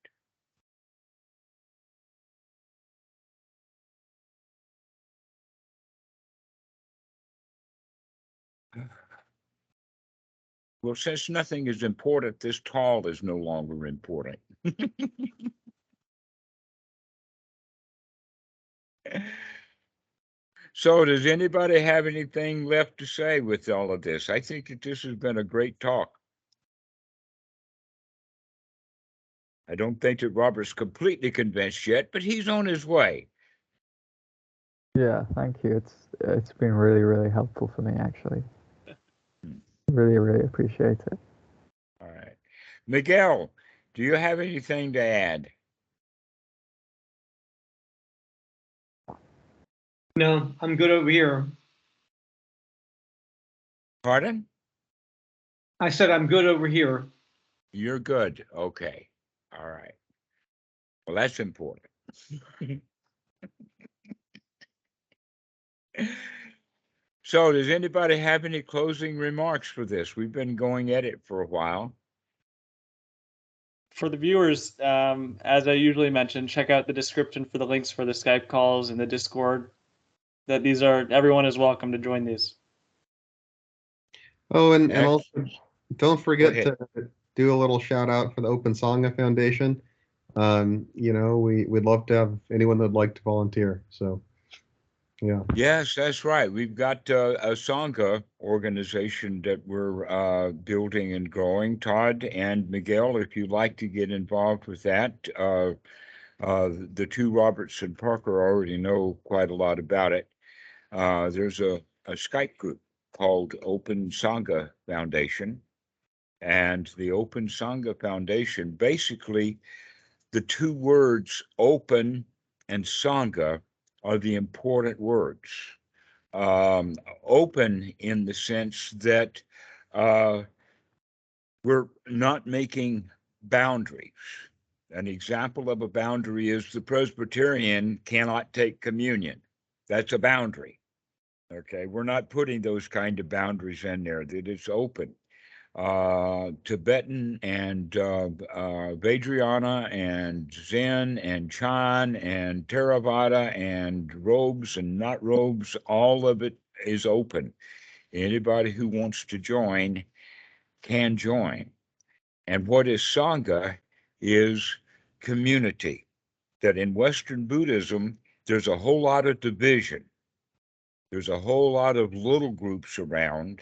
S1: Well, since nothing is important, this tall is no longer important. So does anybody have anything left to say with all of this? I think that this has been a great talk. I don't think that Robert's completely convinced yet, but he's on his way.
S2: Yeah, thank you. It's been really, really helpful for me, actually. Really, really appreciate it.
S1: All right. Miguel, do you have anything to add?
S3: No, I'm good over here.
S1: Pardon?
S3: I said I'm good over here.
S1: You're good. Okay. All right. Well, that's important. So does anybody have any closing remarks for this? We've been going at it for a while.
S6: For the viewers, as I usually mention, check out the description for the links for the Skype calls and the Discord. Everyone is welcome to join these.
S4: Oh, and
S1: Excellent.
S4: also don't forget to do a little shout out for the Open Sangha Foundation. We'd love to have anyone that'd like to volunteer. So, yeah.
S1: Yes, that's right. We've got a Sangha organization that we're building and growing. Todd and Miguel, if you'd like to get involved with that, the two Roberts and Parker already know quite a lot about it. There's a Skype group called Open Sangha Foundation. And the Open Sangha Foundation, basically, the two words open and Sangha are the important words. Open in the sense that we're not making boundaries. An example of a boundary is the Presbyterian cannot take communion. That's a boundary. Okay, we're not putting those kind of boundaries in there, that it's open. Tibetan and Vajrayana and Zen and Chan and Theravada and robes and not robes, all of it is open. Anybody who wants to join can join. And what is Sangha is community. That in Western Buddhism, there's a whole lot of division. There's a whole lot of little groups around.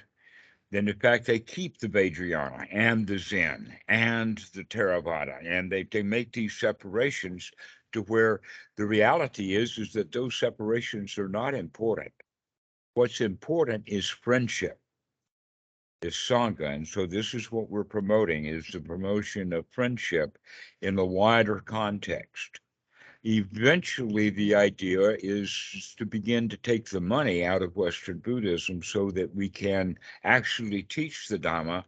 S1: Then, in fact, they keep the Vajrayana and the Zen and the Theravada, and they make these separations to where the reality is that those separations are not important. What's important is friendship, is Sangha. And so this is what we're promoting, is the promotion of friendship in the wider context. Eventually, the idea is to begin to take the money out of Western Buddhism so that we can actually teach the Dhamma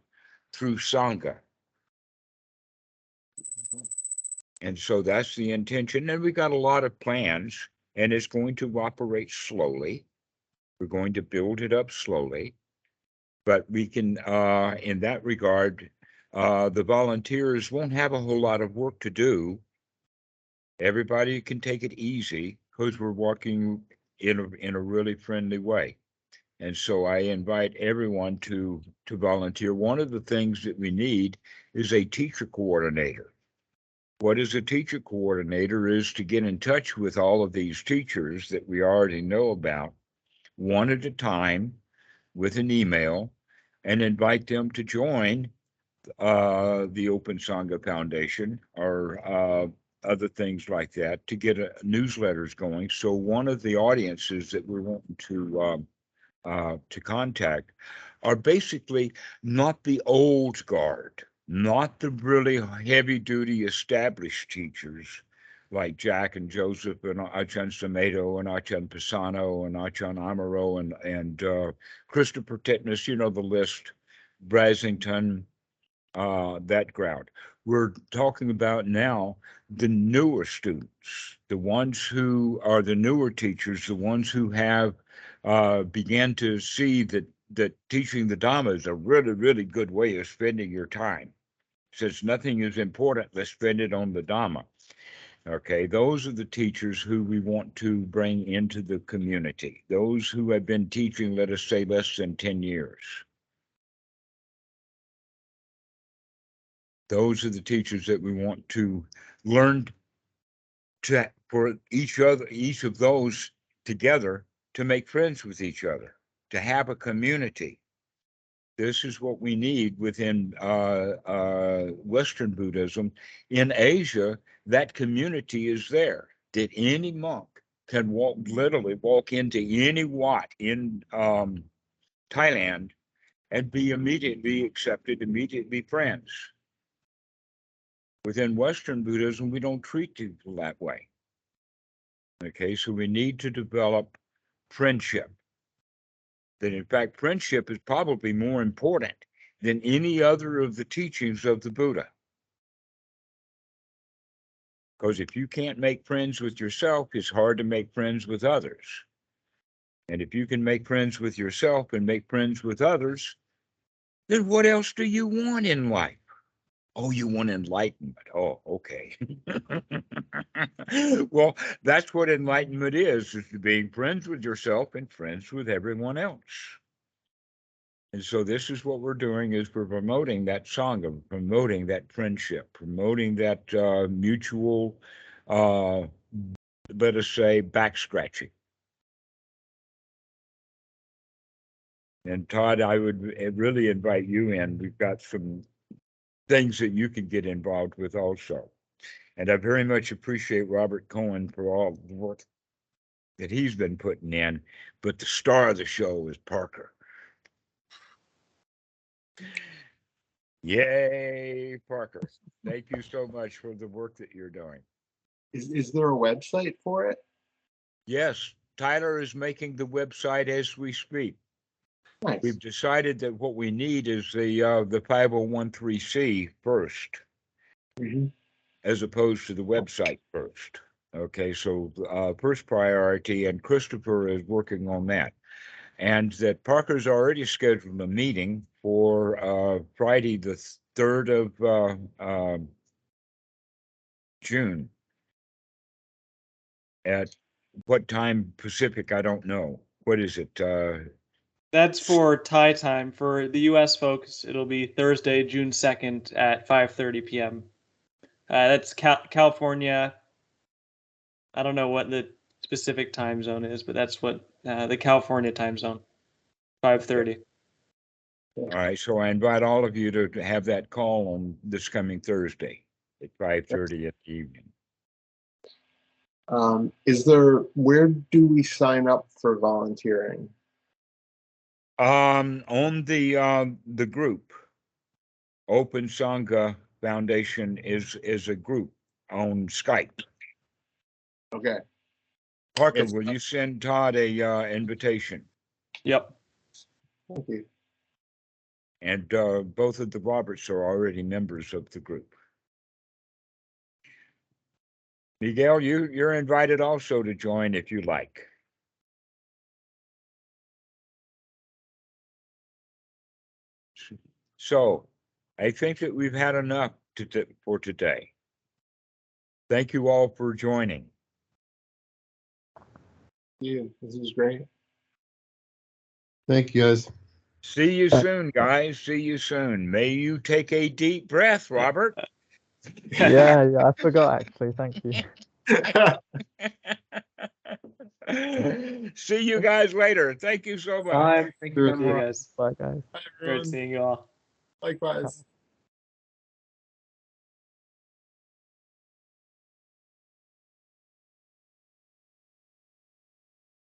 S1: through Sangha. And so that's the intention. And we got a lot of plans, and it's going to operate slowly. We're going to build it up slowly. But we can, in that regard, the volunteers won't have a whole lot of work to do. Everybody can take it easy because we're walking in a really friendly way. And so I invite everyone to volunteer. One of the things that we need is a teacher coordinator. What is a teacher coordinator is to get in touch with all of these teachers that we already know about, one at a time, with an email, and invite them to join the Open Sangha Foundation or other things like that to get newsletters going. So one of the audiences that we're wanting to contact are basically not the old guard, not the really heavy-duty established teachers like Jack and Joseph and Achan Samedo and Achan Pisano and Achan Amaro and Christopher Titmus, you know the list, Brasington, that crowd. We're talking about now the newer students, the ones who are the newer teachers, the ones who have began to see that teaching the Dhamma is a really, really good way of spending your time. Since nothing is important, let's spend it on the Dhamma. Okay, those are the teachers who we want to bring into the community. Those who have been teaching, let us say, less than 10 years. Those are the teachers that we want to learn for each of those together to make friends with each other, to have a community. This is what we need within Western Buddhism. In Asia, that community is there. That any monk can literally walk into any wat in Thailand and be immediately accepted, immediately friends. Within Western Buddhism, we don't treat people that way. Okay, so we need to develop friendship. That in fact, friendship is probably more important than any other of the teachings of the Buddha. Because if you can't make friends with yourself, it's hard to make friends with others. And if you can make friends with yourself and make friends with others, then what else do you want in life? Oh, you want enlightenment. Oh, okay. Well, that's what enlightenment is being friends with yourself and friends with everyone else. And so this is what we're doing, is we're promoting that Sangha, promoting that friendship, promoting that mutual, let us say, back scratching. And Todd, I would really invite you in. We've got some things that you can get involved with also. And I very much appreciate Robert Cohen for all the work that he's been putting in. But the star of the show is Parker. Yay, Parker. Thank you so much for the work that you're doing.
S5: Is there a website for it?
S1: Yes, Tyler is making the website as we speak.
S5: Nice.
S1: We've decided that what we need is the 5013C first, as opposed to the website first. Okay, so first priority, and Christopher is working on that. And that Parker's already scheduled a meeting for Friday, the 3rd of June. At what time Pacific, I don't know. What is it?
S6: That's for Thai time. For the U.S. folks, it'll be Thursday, June 2nd at 5:30 p.m. That's California. I don't know what the specific time zone is, but that's what the California time zone, 5:30.
S1: All right, so I invite all of you to have that call on this coming Thursday at 5:30 in the evening.
S5: Where do we sign up for volunteering?
S1: On the group, Open Sangha Foundation is a group on Skype.
S5: Okay.
S1: Parker,
S5: Yes.
S1: will you send Todd a invitation?
S6: Yep.
S5: Thank you.
S1: And both of the Roberts are already members of the group. Miguel, you're invited also to join if you like. So I think that we've had enough for today. Thank you all for joining.
S5: Yeah, this is great.
S4: Thank you, guys.
S1: See you soon, guys. See you soon. May you take a deep breath, Robert.
S2: Yeah, I forgot actually. Thank you.
S1: See you guys later. Thank you so much.
S3: Bye. Thank you,
S4: Sure
S6: See you
S3: Dhamma.
S6: guys.
S2: Bye, guys.
S5: Bye,
S6: Great
S5: everyone.
S6: seeing you all.
S5: Likewise.